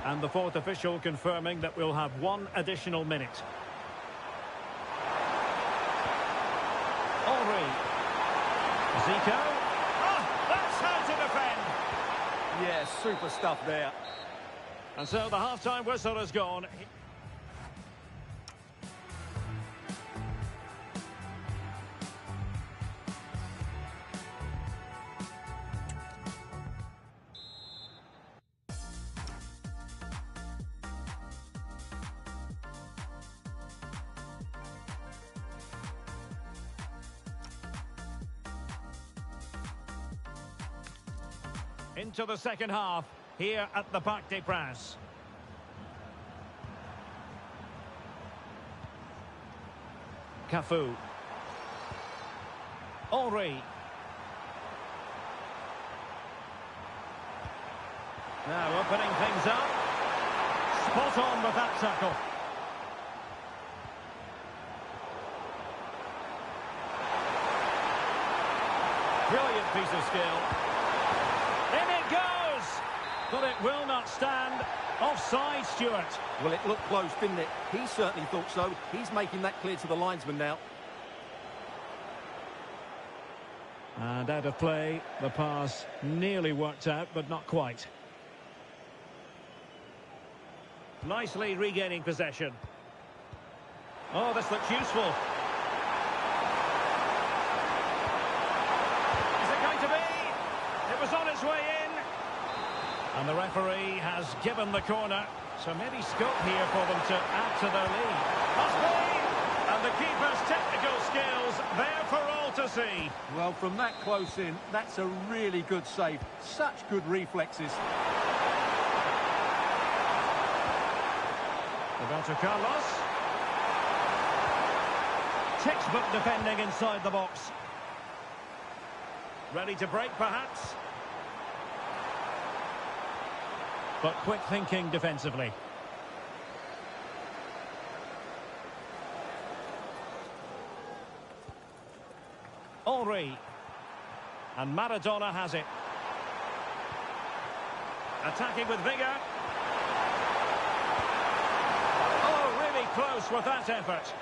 And the fourth official confirming that we'll have 1 additional minute. Henry. Zico. That's how to defend. Yeah, super stuff there. And so the half-time whistle has gone. Into the second half, here at the Parc des Princes. Cafu. Henry. Now opening things up. Spot on with that tackle. Brilliant piece of skill. In it goes! But it will not stand. Offside, Stuart. Well, it looked close, didn't it? He certainly thought so. He's making that clear to the linesman now. And out of play, the pass nearly worked out, but not quite. Nicely regaining possession. Oh, this looks useful. Is it going to be? It was on its way in. And the referee has given the corner. So maybe scope here for them to add to their lead. Must be! And the keeper's technical skills there for all to see. Well, from that close in, that's a really good save. Such good reflexes. Roberto Carlos. Textbook defending inside the box. Ready to break, perhaps. But quick thinking defensively. Henry. And Maradona has it. Attacking with vigour. Oh, really close with that effort.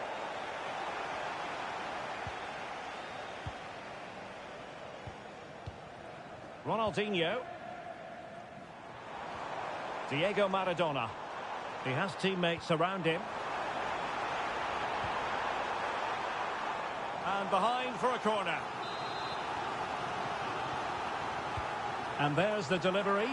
Ronaldinho. Diego Maradona. He has teammates around him. And behind for a corner. And there's the delivery.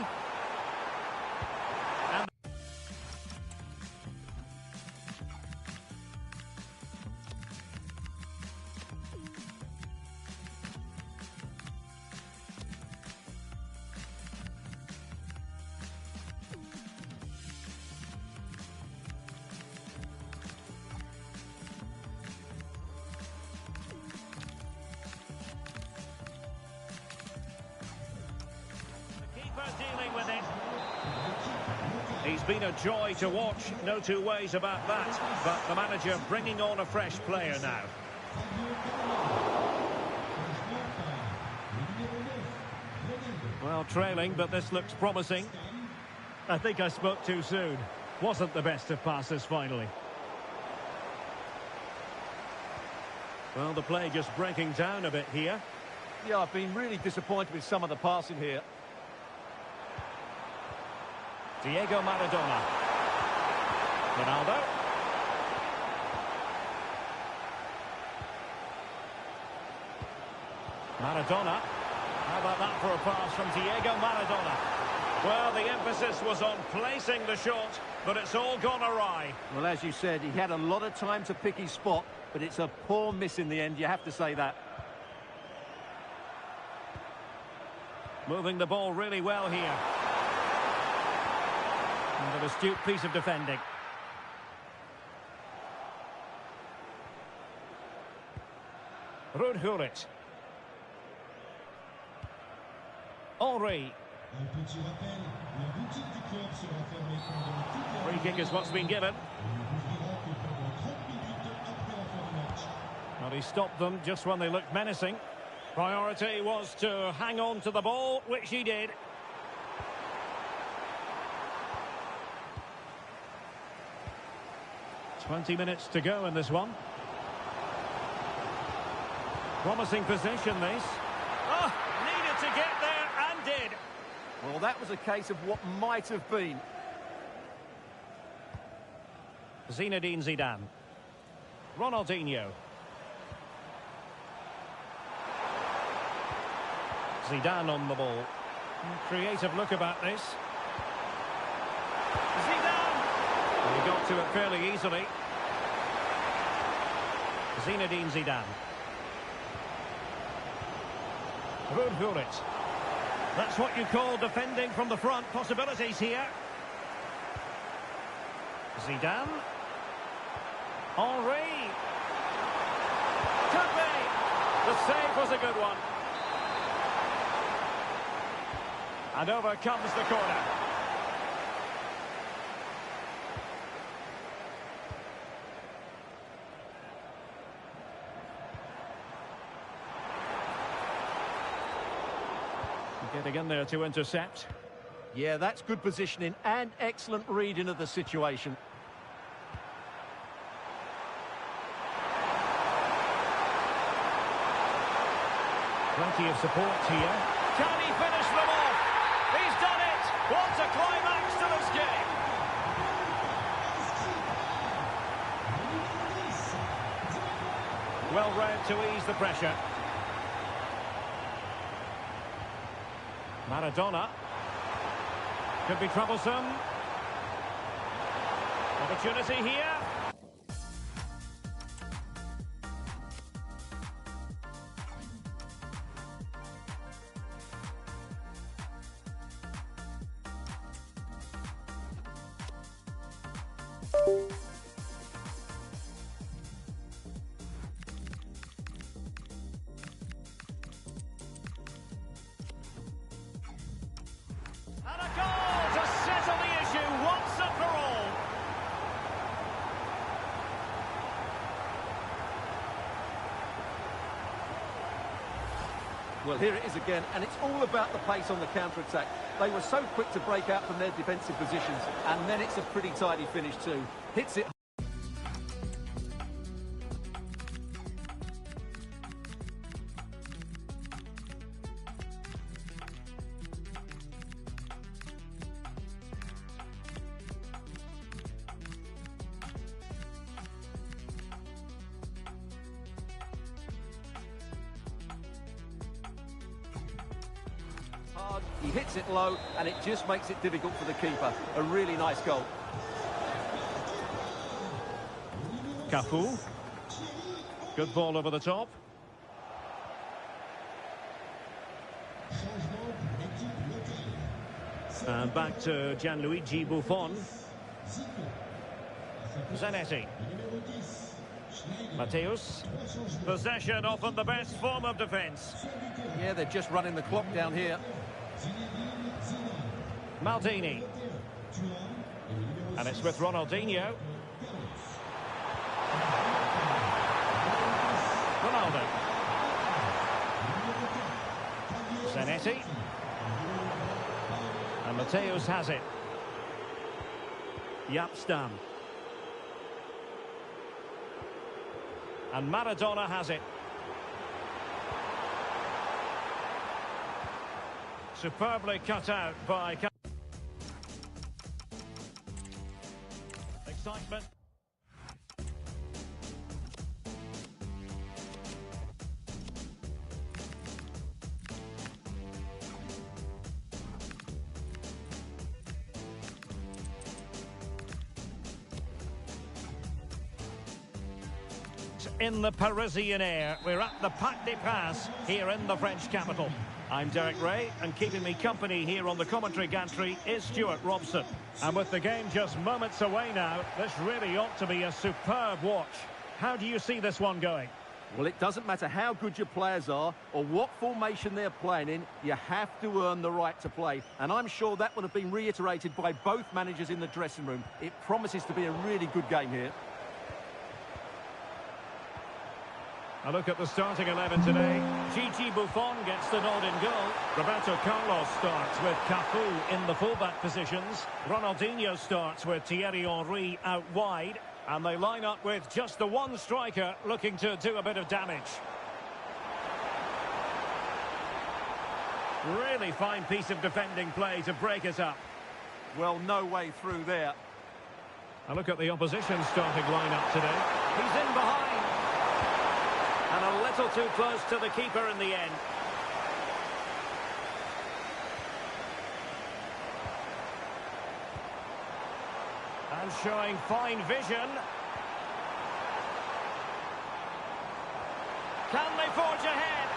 And dealing with it. He's been a joy to watch, no two ways about that. But the manager bringing on a fresh player now. Well, trailing, but this looks promising. I think I spoke too soon. Wasn't the best of passes finally. Well, the play just breaking down a bit here. Yeah, I've been really disappointed with some of the passing here. Diego Maradona. Ronaldo. Maradona. How about that for a pass from Diego Maradona? Well, the emphasis was on placing the shot, but it's all gone awry. Well, as you said, he had a lot of time to pick his spot, but it's a poor miss in the end, you have to say that. Moving the ball really well here. And an astute piece of defending. Rudhurit. Henry. Free kick is what's been given. Well, he stopped them just when they looked menacing. Priority was to hang on to the ball, which he did. "20 minutes to go in this one. Promising position, this. Oh, needed to get there and did. Well, that was a case of what might have been. Zinedine Zidane. Ronaldinho. Zidane on the ball. Creative look about this. Zidane! Well, he got to it fairly easily. Zinedine Zidane. Rudhurit. That's what you call defending from the front. Possibilities here. Zidane. Henry. Could be. The save was a good one. And over comes the corner. Getting in there to intercept. Yeah, that's good positioning and excellent reading of the situation. Plenty of support here. Can he finish them off? He's done it! What a climax to this game! Well read to ease the pressure. Maradona. Could be troublesome. Opportunity here. And a goal to settle the issue once and for all. Well, here it is again, and it's all about the pace on the counter-attack. They were so quick to break out from their defensive positions, and then it's a pretty tidy finish too. Hits it. Hard, he hits it low, and it just makes it difficult for the keeper. A really nice goal. Cafu. Good ball over the top. And back to Gianluigi Buffon. Zanetti. Mateus. Possession, often the best form of defence. Yeah, they're just running the clock down here. Maldini. And it's with Ronaldinho. Ronaldo. Zanetti. And Mateus has it. Yapstam. And Maradona has it. Superbly cut out by... Excitement. In the Parisian air, we're at the Parc des Princes here in the French capital. I'm Derek Ray, and keeping me company here on the commentary gantry is Stuart Robson. And with the game just moments away now, this really ought to be a superb watch. How do you see this one going? Well, it doesn't matter how good your players are or what formation they're playing in, you have to earn the right to play. And I'm sure that would have been reiterated by both managers in the dressing room. It promises to be a really good game here. A look at the starting 11 today. Gigi Buffon gets the nod in goal. Roberto Carlos starts with Cafu in the fullback positions. Ronaldinho starts with Thierry Henry out wide. And they line up with just the one striker looking to do a bit of damage. Really fine piece of defending play to break it up. Well, no way through there. A look at the opposition starting lineup today. He's in behind. And a little too close to the keeper in the end. And showing fine vision. Can they forge ahead?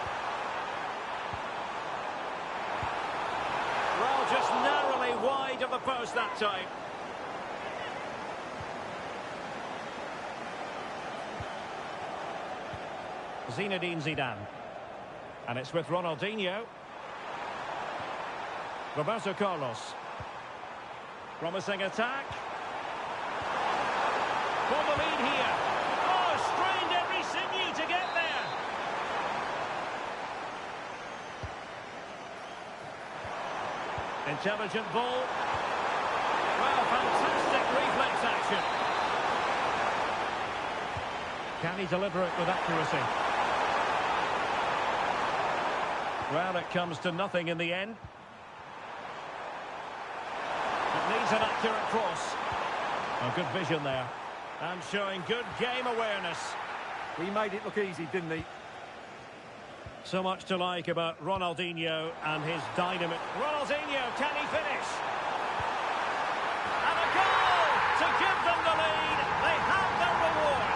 Well, just narrowly wide of the post that time. Zinedine Zidane. And it's with Ronaldinho. Roberto Carlos. Promising attack. For the lead here. Oh, strained every sinew to get there. Intelligent ball. Well, fantastic reflex action. Can he deliver it with accuracy? Well, it comes to nothing in the end. It needs an accurate cross. Oh, good vision there. And showing good game awareness. He made it look easy, didn't he? So much to like about Ronaldinho and his dynamic. Ronaldinho, can he finish? And a goal to give them the lead. They have their reward.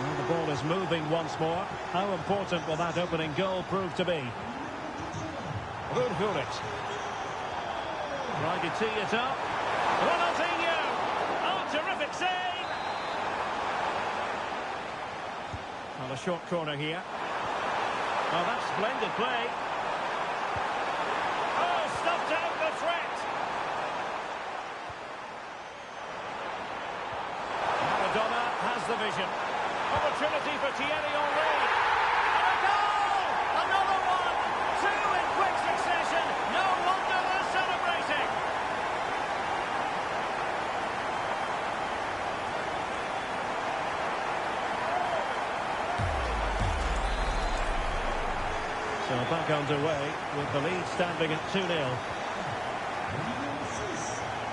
Well, the ball is moving once more. How important will that opening goal prove to be? Rudhulit. Trying to tee it up. Ronaldinho! Oh, terrific save! Well, a short corner here. Oh, that's splendid play. vision. Opportunity for Thierry Henry. And a goal! Another one! Two in quick succession. No wonder they're celebrating. So back underway with the lead standing at 2-0.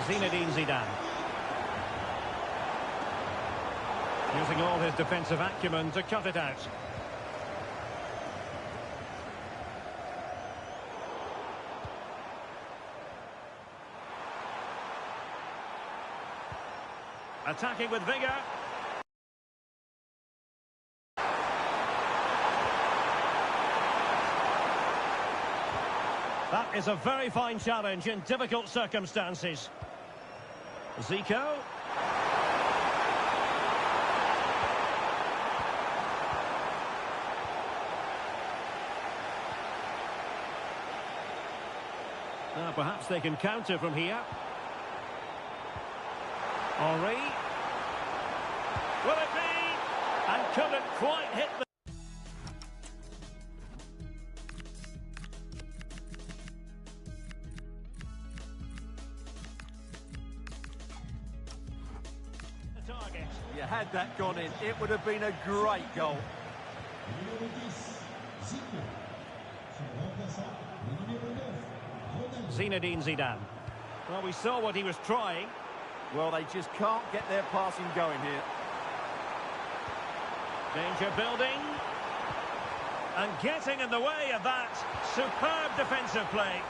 Zinedine Zidane. Using all his defensive acumen to cut it out. Attacking with vigour. That is a very fine challenge in difficult circumstances. Zico. Now perhaps they can counter from here. Henry. Will it be? And couldn't quite hit the... target. You had that gone in, it would have been a great goal. Zinedine Zidane. Well, we saw what he was trying. Well, they just can't get their passing going here. Danger building. And getting in the way of that. Superb defensive play.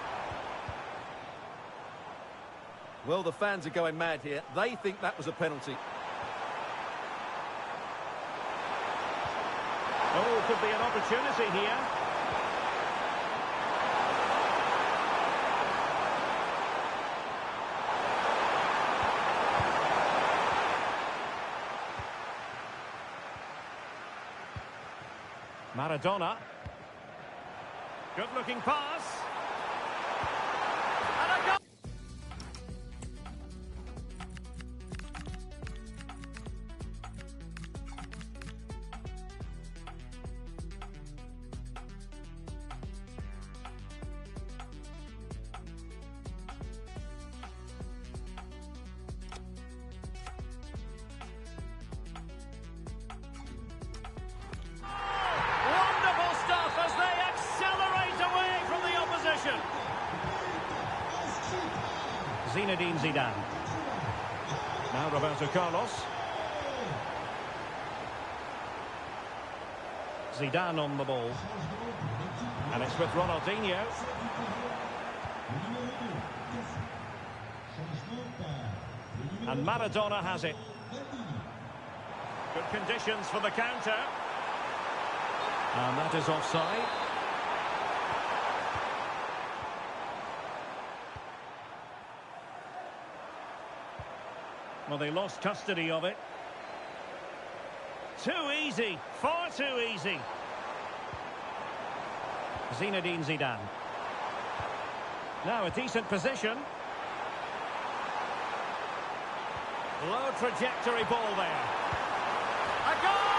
Well, the fans are going mad here. They think that was a penalty. Oh, could be an opportunity here. Maradona. Good-looking pass. And a goal! Zinedine Zidane. Now Roberto Carlos. Zidane on the ball. And it's with Ronaldinho. And Maradona has it. Good conditions for the counter. And that is offside. Well, they lost custody of it. Too easy. Far too easy. Zinedine Zidane. Now a decent position. Low trajectory ball there. A goal!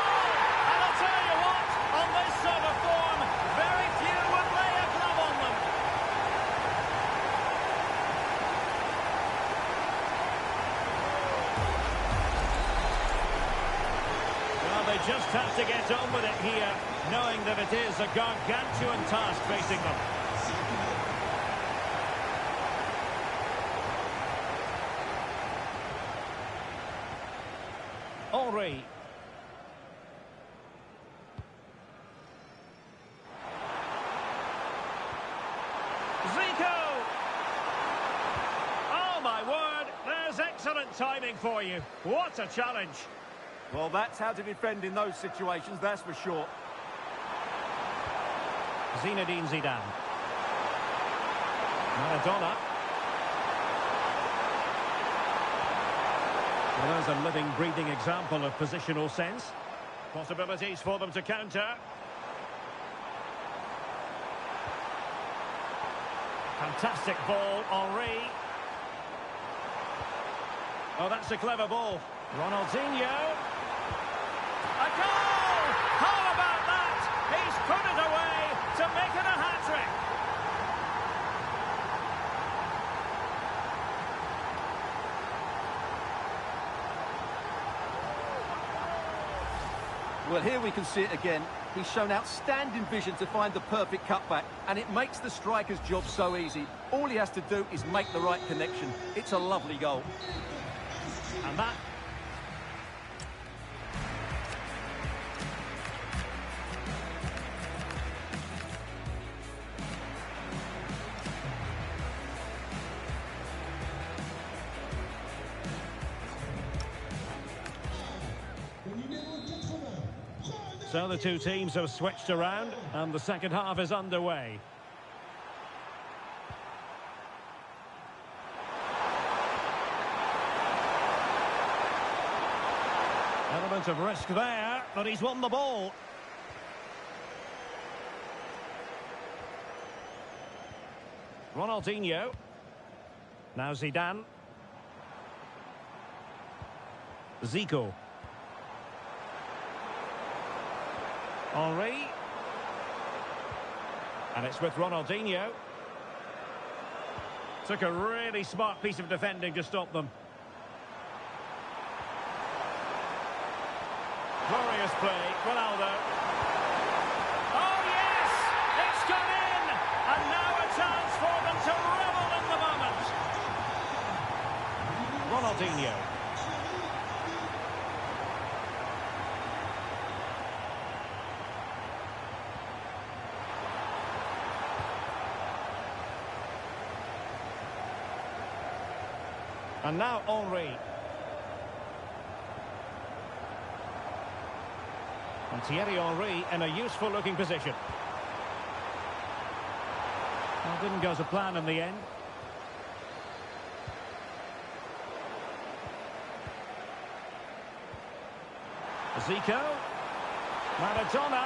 And I'll tell you what, on this sort of form, very few would lay a glove on them. Well, they just have to get on with it here, knowing that it is a gargantuan task facing them. Henry. Zico! Oh my word, there's excellent timing for you. What a challenge. Well, that's how to defend in those situations, that's for sure. Zinedine Zidane. Maradona. Well, there's a living, breathing example of positional sense. Possibilities for them to counter. Fantastic ball, Henry. Oh, that's a clever ball. Ronaldinho. A goal! How about that? He's put it away to make it a hat-trick. Well, here we can see it again. He's shown outstanding vision to find the perfect cutback, and it makes the striker's job so easy. All he has to do is make the right connection. It's a lovely goal. And that... So the two teams have switched around and the second half is underway. Element of risk there, but he's won the ball. Ronaldinho. Now Zidane. Zico. Henry. And it's with Ronaldinho. Took a really smart piece of defending to stop them. Glorious play, Ronaldo. Oh yes! It's gone in! And now a chance for them to revel in the moment. Ronaldinho. And now Henry. And Thierry Henry in a useful looking position. Well, didn't go to plan in the end. Zico. Maradona.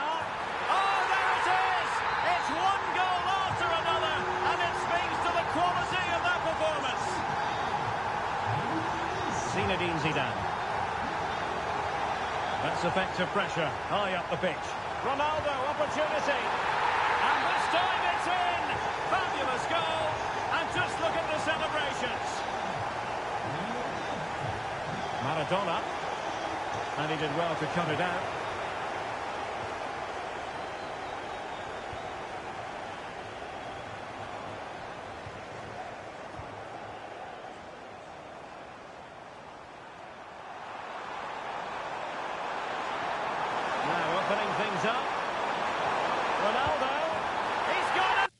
Oh, there it is! It's one goal after another, and it speaks to the quality of that performance. Zinedine Zidane. That's effective pressure, high up the pitch. Ronaldo, opportunity. And this time it's in. Fabulous goal. And just look at the celebrations. Maradona. And he did well to cut it out. Opening things up. Ronaldo. He's got it.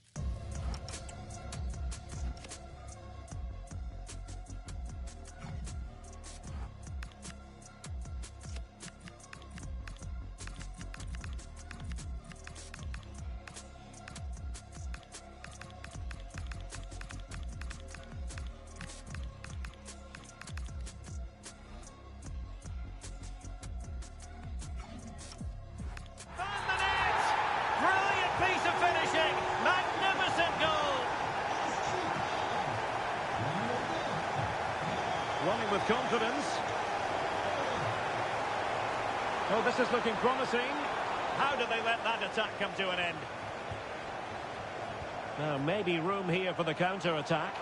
Piece of finishing, magnificent goal. Running with confidence. Oh, this is looking promising. How did they let that attack come to an end? Now, maybe room here for the counter-attack.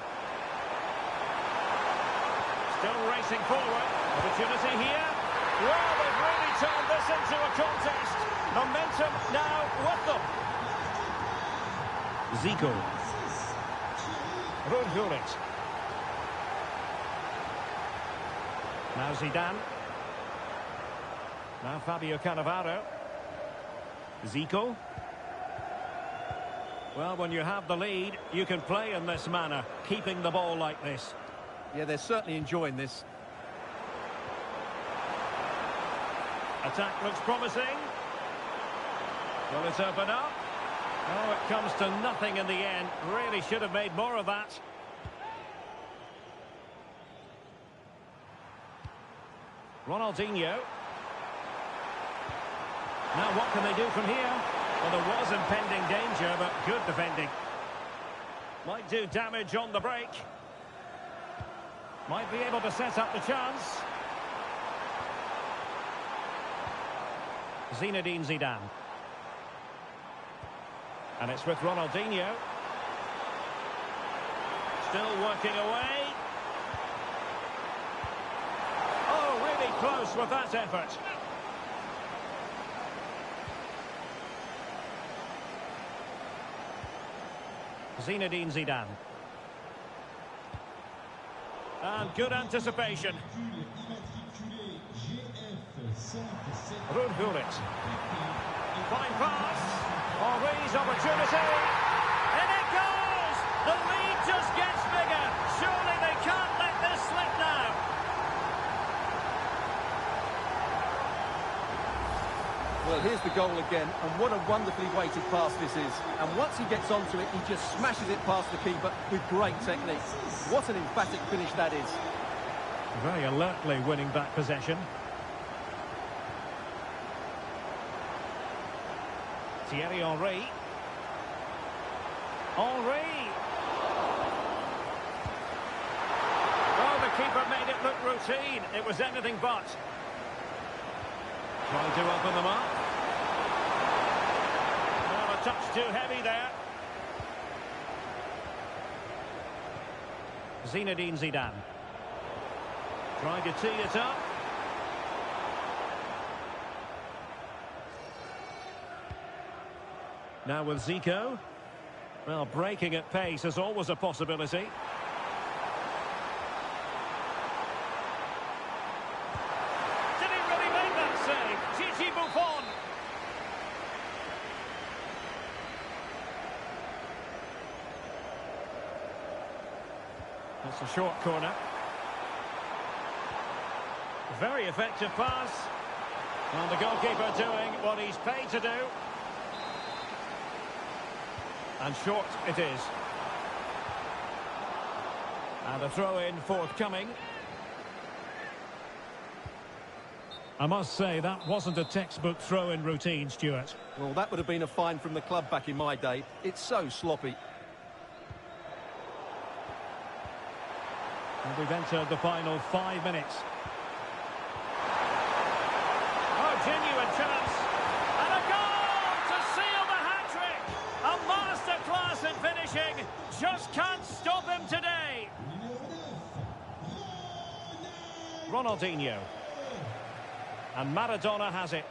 Still racing forward. Opportunity here. Well, they've really turned this into a contest. Momentum now with them. Zico. Rudhulit. Now Zidane. Now Fabio Cannavaro. Zico. Well, when you have the lead, you can play in this manner, keeping the ball like this. Yeah, they're certainly enjoying this. Attack looks promising. Will it open up? Oh, it comes to nothing in the end. Really should have made more of that. Ronaldinho. Now what can they do from here? Well, there was impending danger, but good defending. Might do damage on the break. Might be able to set up the chance. Zinedine Zidane. And it's with Ronaldinho. Still working away. Oh, really close with that effort. Zinedine Zidane. And good anticipation. Ruud Gullit. Fine pass. Henry's opportunity. And it goes! The lead just gets bigger. Surely they can't let this slip now. Well, here's the goal again, and what a wonderfully weighted pass this is. And once he gets onto it, he just smashes it past the keeper with great technique. What an emphatic finish that is. Very alertly winning back possession. Thierry Henry. Henry. Oh, the keeper made it look routine. It was anything but. Trying to open them up. Oh, a touch too heavy there. Zinedine Zidane. Trying to tee it up. Now with Zico. Well, breaking at pace is always a possibility. Did he really make that save? Gigi Buffon. That's a short corner. Very effective pass. And the goalkeeper doing what he's paid to do. And short it is. And a throw-in forthcoming. I must say, that wasn't a textbook throw-in routine, Stuart. Well, that would have been a fine from the club back in my day. It's so sloppy. And we've entered the final 5 minutes. Oh, genuine chance. And a goal to seal the hat-trick. A masterclass in finishing. Just can't stop him today. Ronaldinho. And Maradona has it.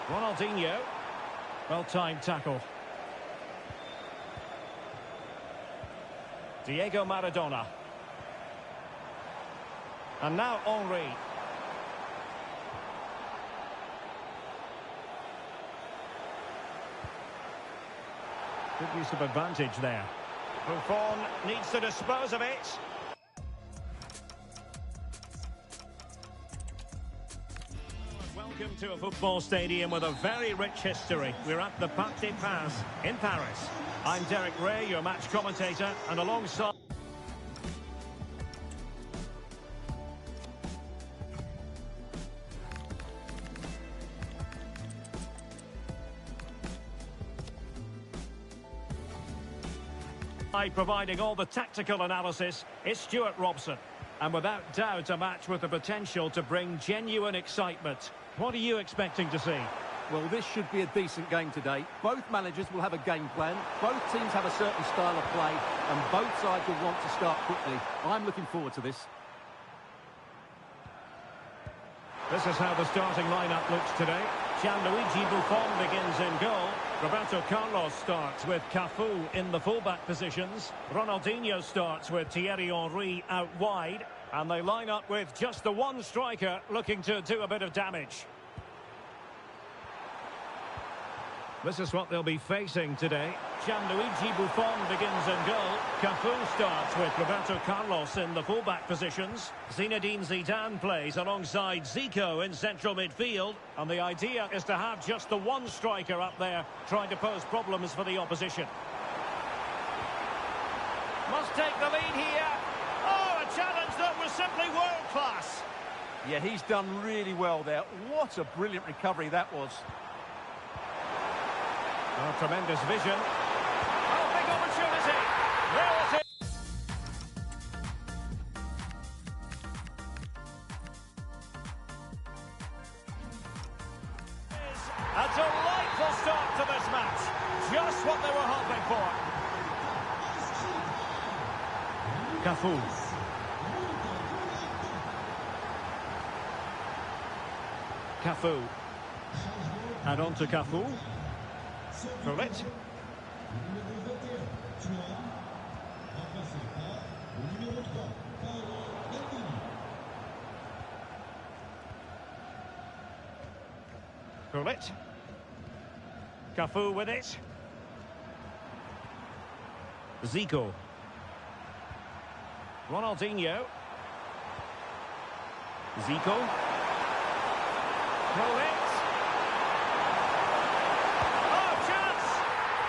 Ronaldinho. Well-timed tackle. Diego Maradona. And now Henry. Good use of advantage there. Buffon needs to dispose of it. Welcome to a football stadium with a very rich history. We're at the Parc des Princes in Paris. I'm Derek Ray, your match commentator, and alongside... providing all the tactical analysis, it's Stuart Robson. And without doubt, a match with the potential to bring genuine excitement. What are you expecting to see? Well, this should be a decent game today. Both managers will have a game plan. Both teams have a certain style of play, and both sides will want to start quickly. I'm looking forward to this. This is how the starting lineup looks today. Gianluigi Buffon begins in goal. Roberto Carlos starts with Cafu in the fullback positions. Ronaldinho starts with Thierry Henry out wide. And they line up with just the one striker looking to do a bit of damage. This is what they'll be facing today. Gianluigi Buffon begins in goal. Cafu starts with Roberto Carlos in the fullback positions. Zinedine Zidane plays alongside Zico in central midfield. And the idea is to have just the one striker up there trying to pose problems for the opposition. Must take the lead here. Oh, a challenge that was simply world-class. Yeah, he's done really well there. What a brilliant recovery that was. Oh, tremendous vision. Oh, big opportunity. There it is. A delightful start to this match. Just what they were hoping for. Cafu. Cafu. And on to Cafu. For it. For it. Cafu with it. Zico. Ronaldinho. Zico. It. Oh, chance!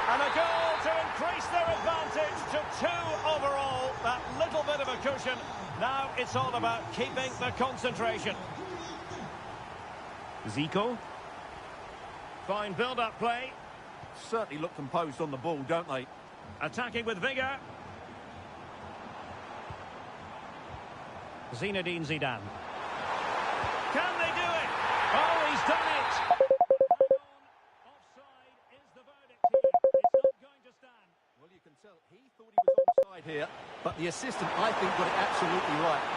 And a goal to increase their advantage to 2 overall. That little bit of a cushion. Now it's all about keeping the concentration. Zico. Fine build-up play. Certainly look composed on the ball, don't they? Attacking with vigour. Zinedine Zidane. Can they do it? Oh, he's done it! Offside is the verdict here. It's not going to stand. Well, you can tell he thought he was offside here, but the assistant, I think, got it absolutely right.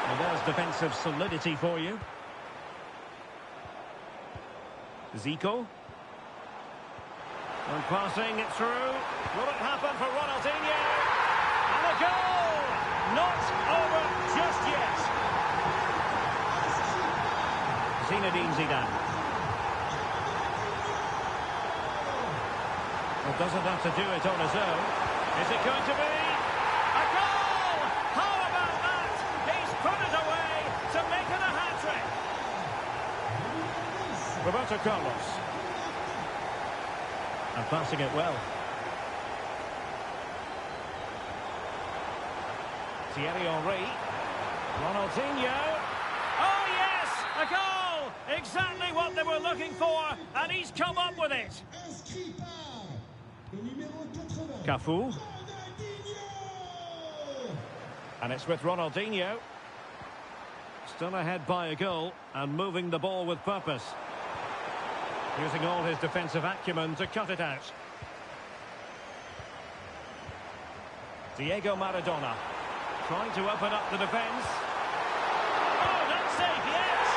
Well, there's defensive solidity for you. Zico. And passing it through. Will it happen for Ronaldinho? And a goal! Not over just yet. Zinedine Zidane. Well, doesn't have to do it on his own. Is it going to be a goal? How about that? He's put it away to make it a hat-trick. Roberto Carlos. And passing it well. Thierry Henry. Ronaldinho. Oh, yes! A goal! Exactly what they were looking for, and he's come up with it. Cafu. And it's with Ronaldinho. Still ahead by a goal, and moving the ball with purpose. Using all his defensive acumen to cut it out. Diego Maradona. Trying to open up the defence. Oh, not safe yet.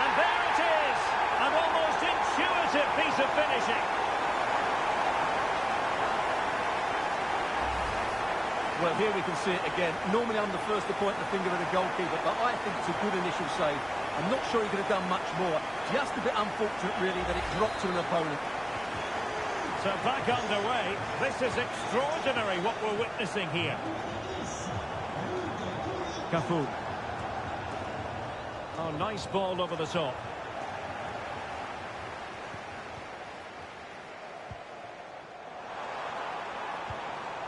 And there it is. An almost intuitive piece of finishing. Well, here we can see it again. Normally I'm the first to point the finger at a goalkeeper, but I think it's a good initial save. I'm not sure he could have done much more. Just a bit unfortunate, really, that it dropped to an opponent. So back underway. This is extraordinary what we're witnessing here. Cafu. Oh, nice ball over the top.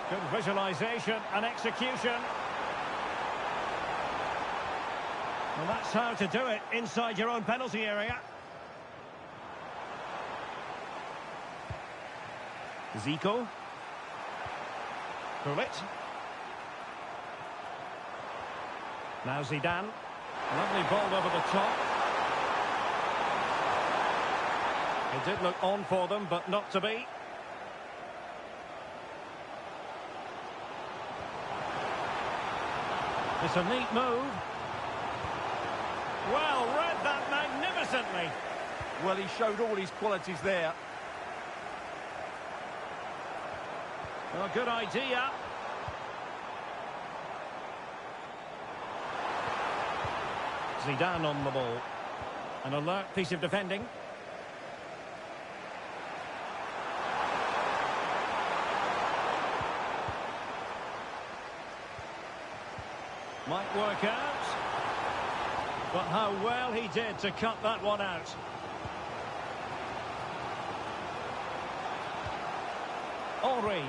Good visualisation and execution. Well, that's how to do it inside your own penalty area. Zico. It. Now Zidane. Lovely ball over the top. It did look on for them, but not to be. It's a neat move. Well, read that magnificently. Well, he showed all his qualities there. Well, good idea. Zidane on the ball. An alert piece of defending. Might work out. But how well he did to cut that one out. Henry.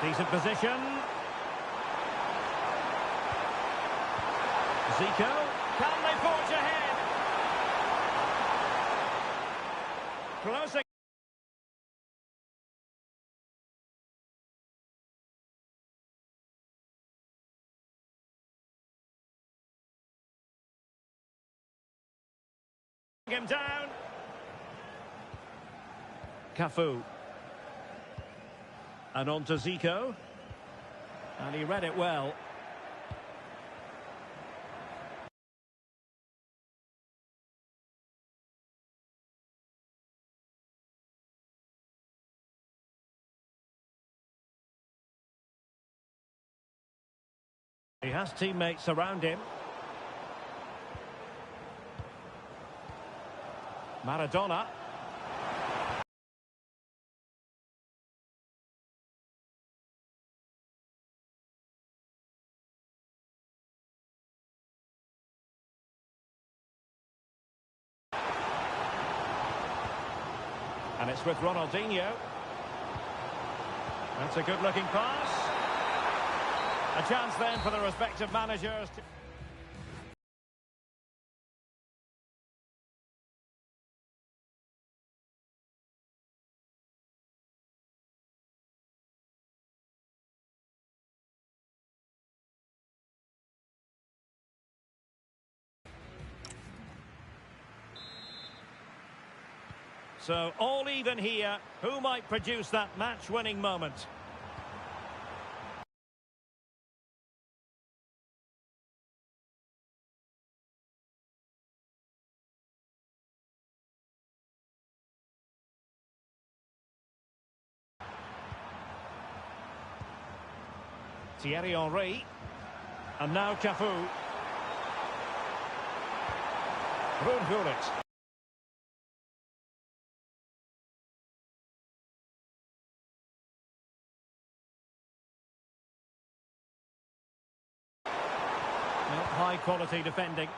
Decent position. Zico. Can they forge ahead? Closing him down. Cafu. And on to Zico. And he read it well. He has teammates around him. Maradona. And it's with Ronaldinho. That's a good-looking pass. A chance then for the respective managers to... So, all even here. Who might produce that match-winning moment? Thierry Henry. And now Cafu. Gullit. High quality defending.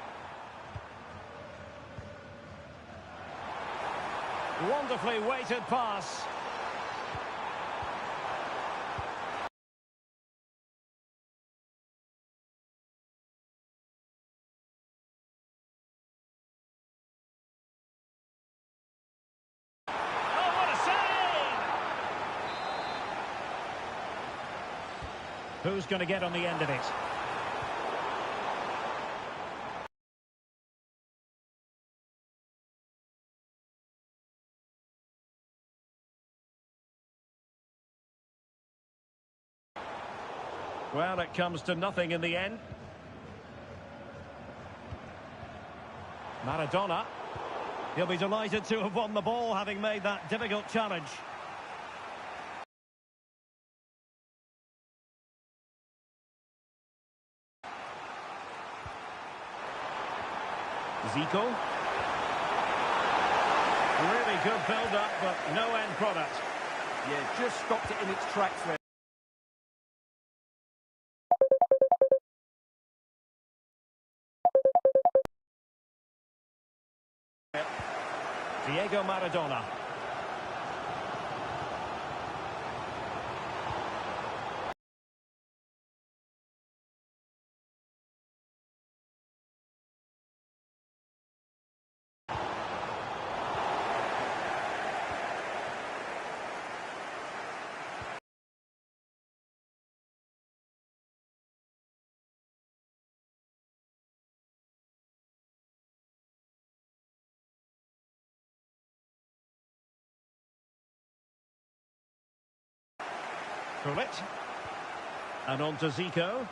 Wonderfully weighted pass. Oh, what a save! Who's going to get on the end of it? Well, it comes to nothing in the end. Maradona. He'll be delighted to have won the ball, having made that difficult challenge. Zico. Really good build-up, but no end product. Yeah, just stopped it in its tracks there. Diego Maradona. Gullit. And on to Zico.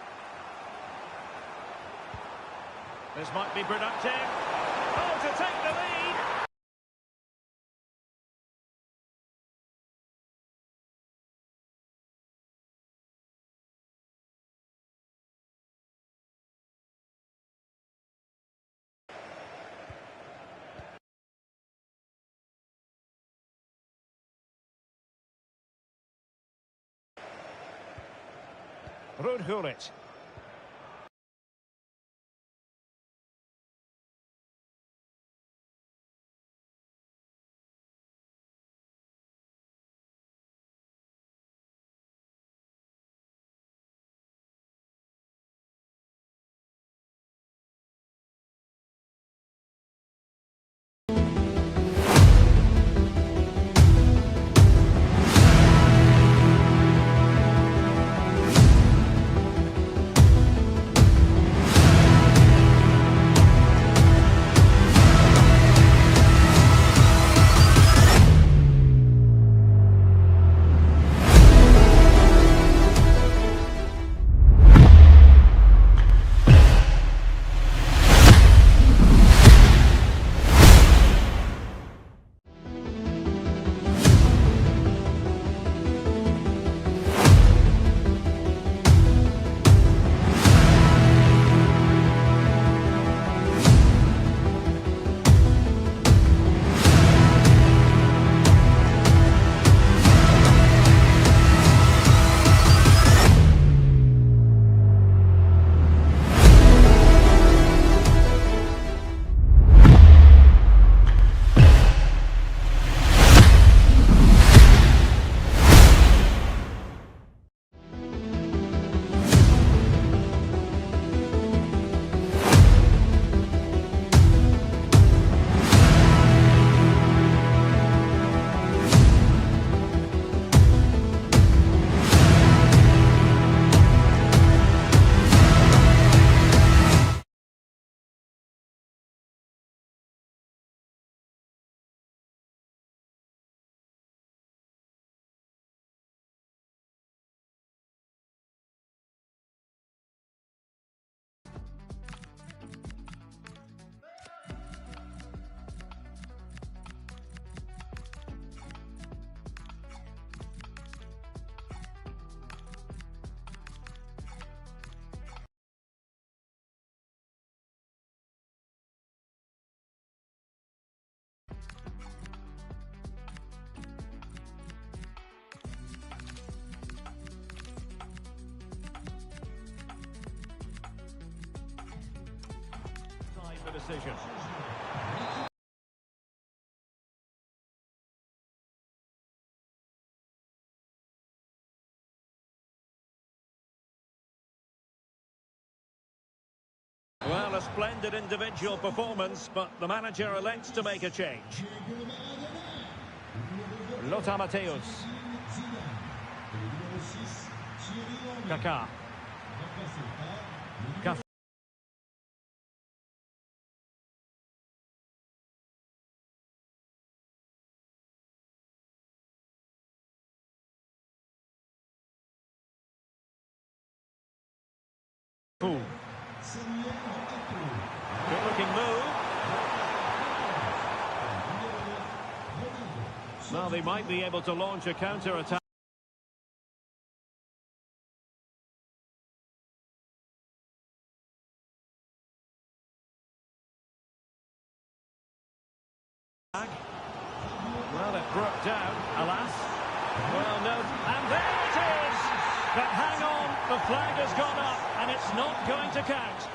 This might be productive. Oh, to take the lead. Gullit. decision. Well, a splendid individual performance, but the manager elects to make a change. Lothar Matthäus. Kaká. Good looking move. Well, they might be able to launch a counter-attack. Well, it broke down, alas. Well, no, and there it is! But hang on, the flag has gone up, and it's not going to count.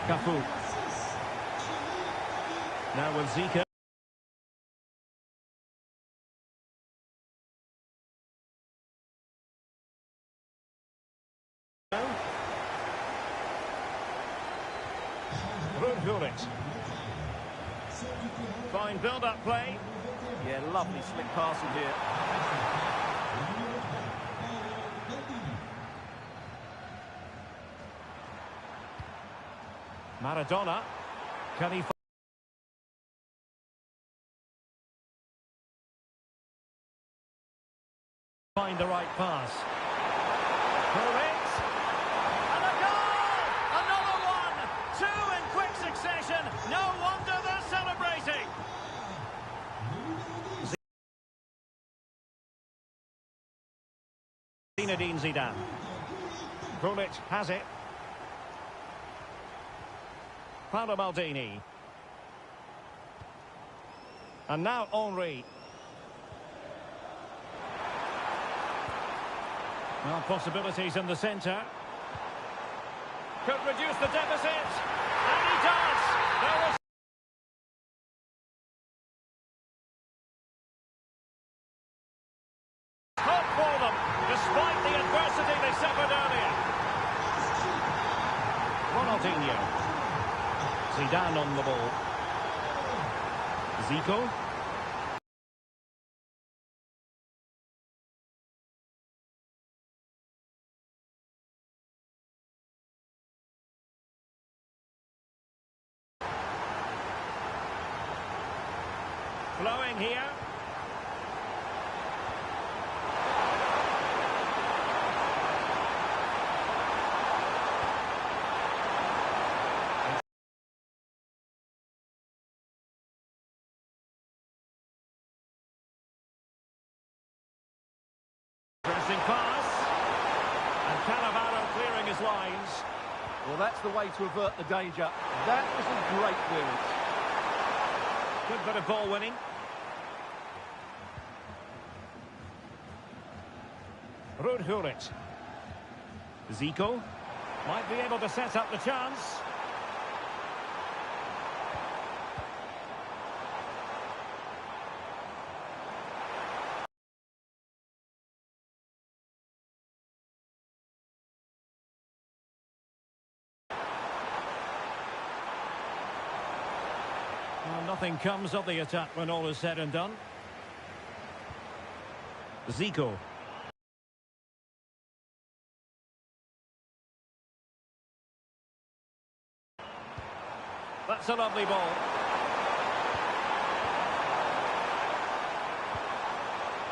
Cafu. Now with Zika. Fine build-up play. Yeah, lovely slick passing here. Maradona. Can he find the right pass? Correct. And a goal! Another one! Two in quick succession. No wonder they're celebrating. Zinedine Zidane. Krunic has it. Paolo Maldini. And now Henry. Well, possibilities in the centre. Could reduce the deficit. And he does. There is hope for them, despite the adversity they suffered earlier. Ronaldinho. Zidane on the ball. Zico. Flowing here. Pressing pass. And Cannavaro clearing his lines. Well, that's the way to avert the danger. That was a great clearance. Good bit of ball winning. Hurit. Zico might be able to set up the chance. Well, nothing comes of the attack when all is said and done. Zico. That's a lovely ball.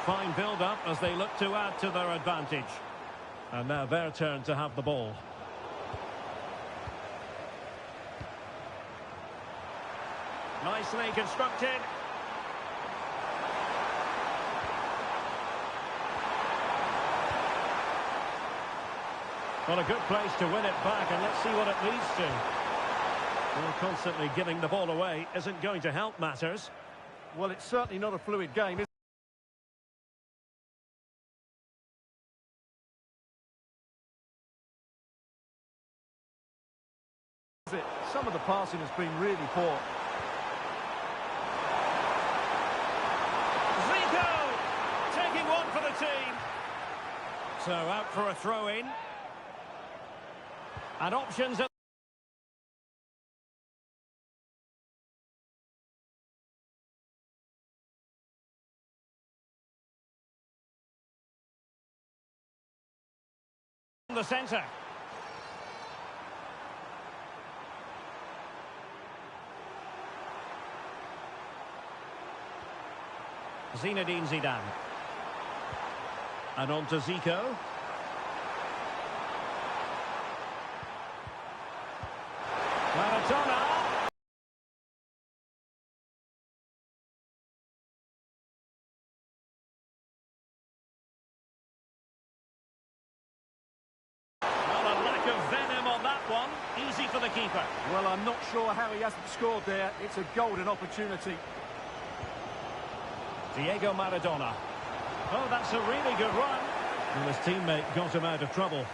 Fine build-up as they look to add to their advantage. And now their turn to have the ball. Nicely constructed. Well, a good place to win it back, and let's see what it leads to. Well, constantly giving the ball away isn't going to help matters. Well, it's certainly not a fluid game, is it? Some of the passing has been really poor. Zico taking one for the team. So out for a throw-in. And options at the centre. Zinedine Zidane. And on to Zico. Maradona. Well, a lack of venom on that one. Easy for the keeper. Well, I'm not sure how he hasn't scored there. It's a golden opportunity. Diego Maradona. Oh, that's a really good run. And his teammate got him out of trouble.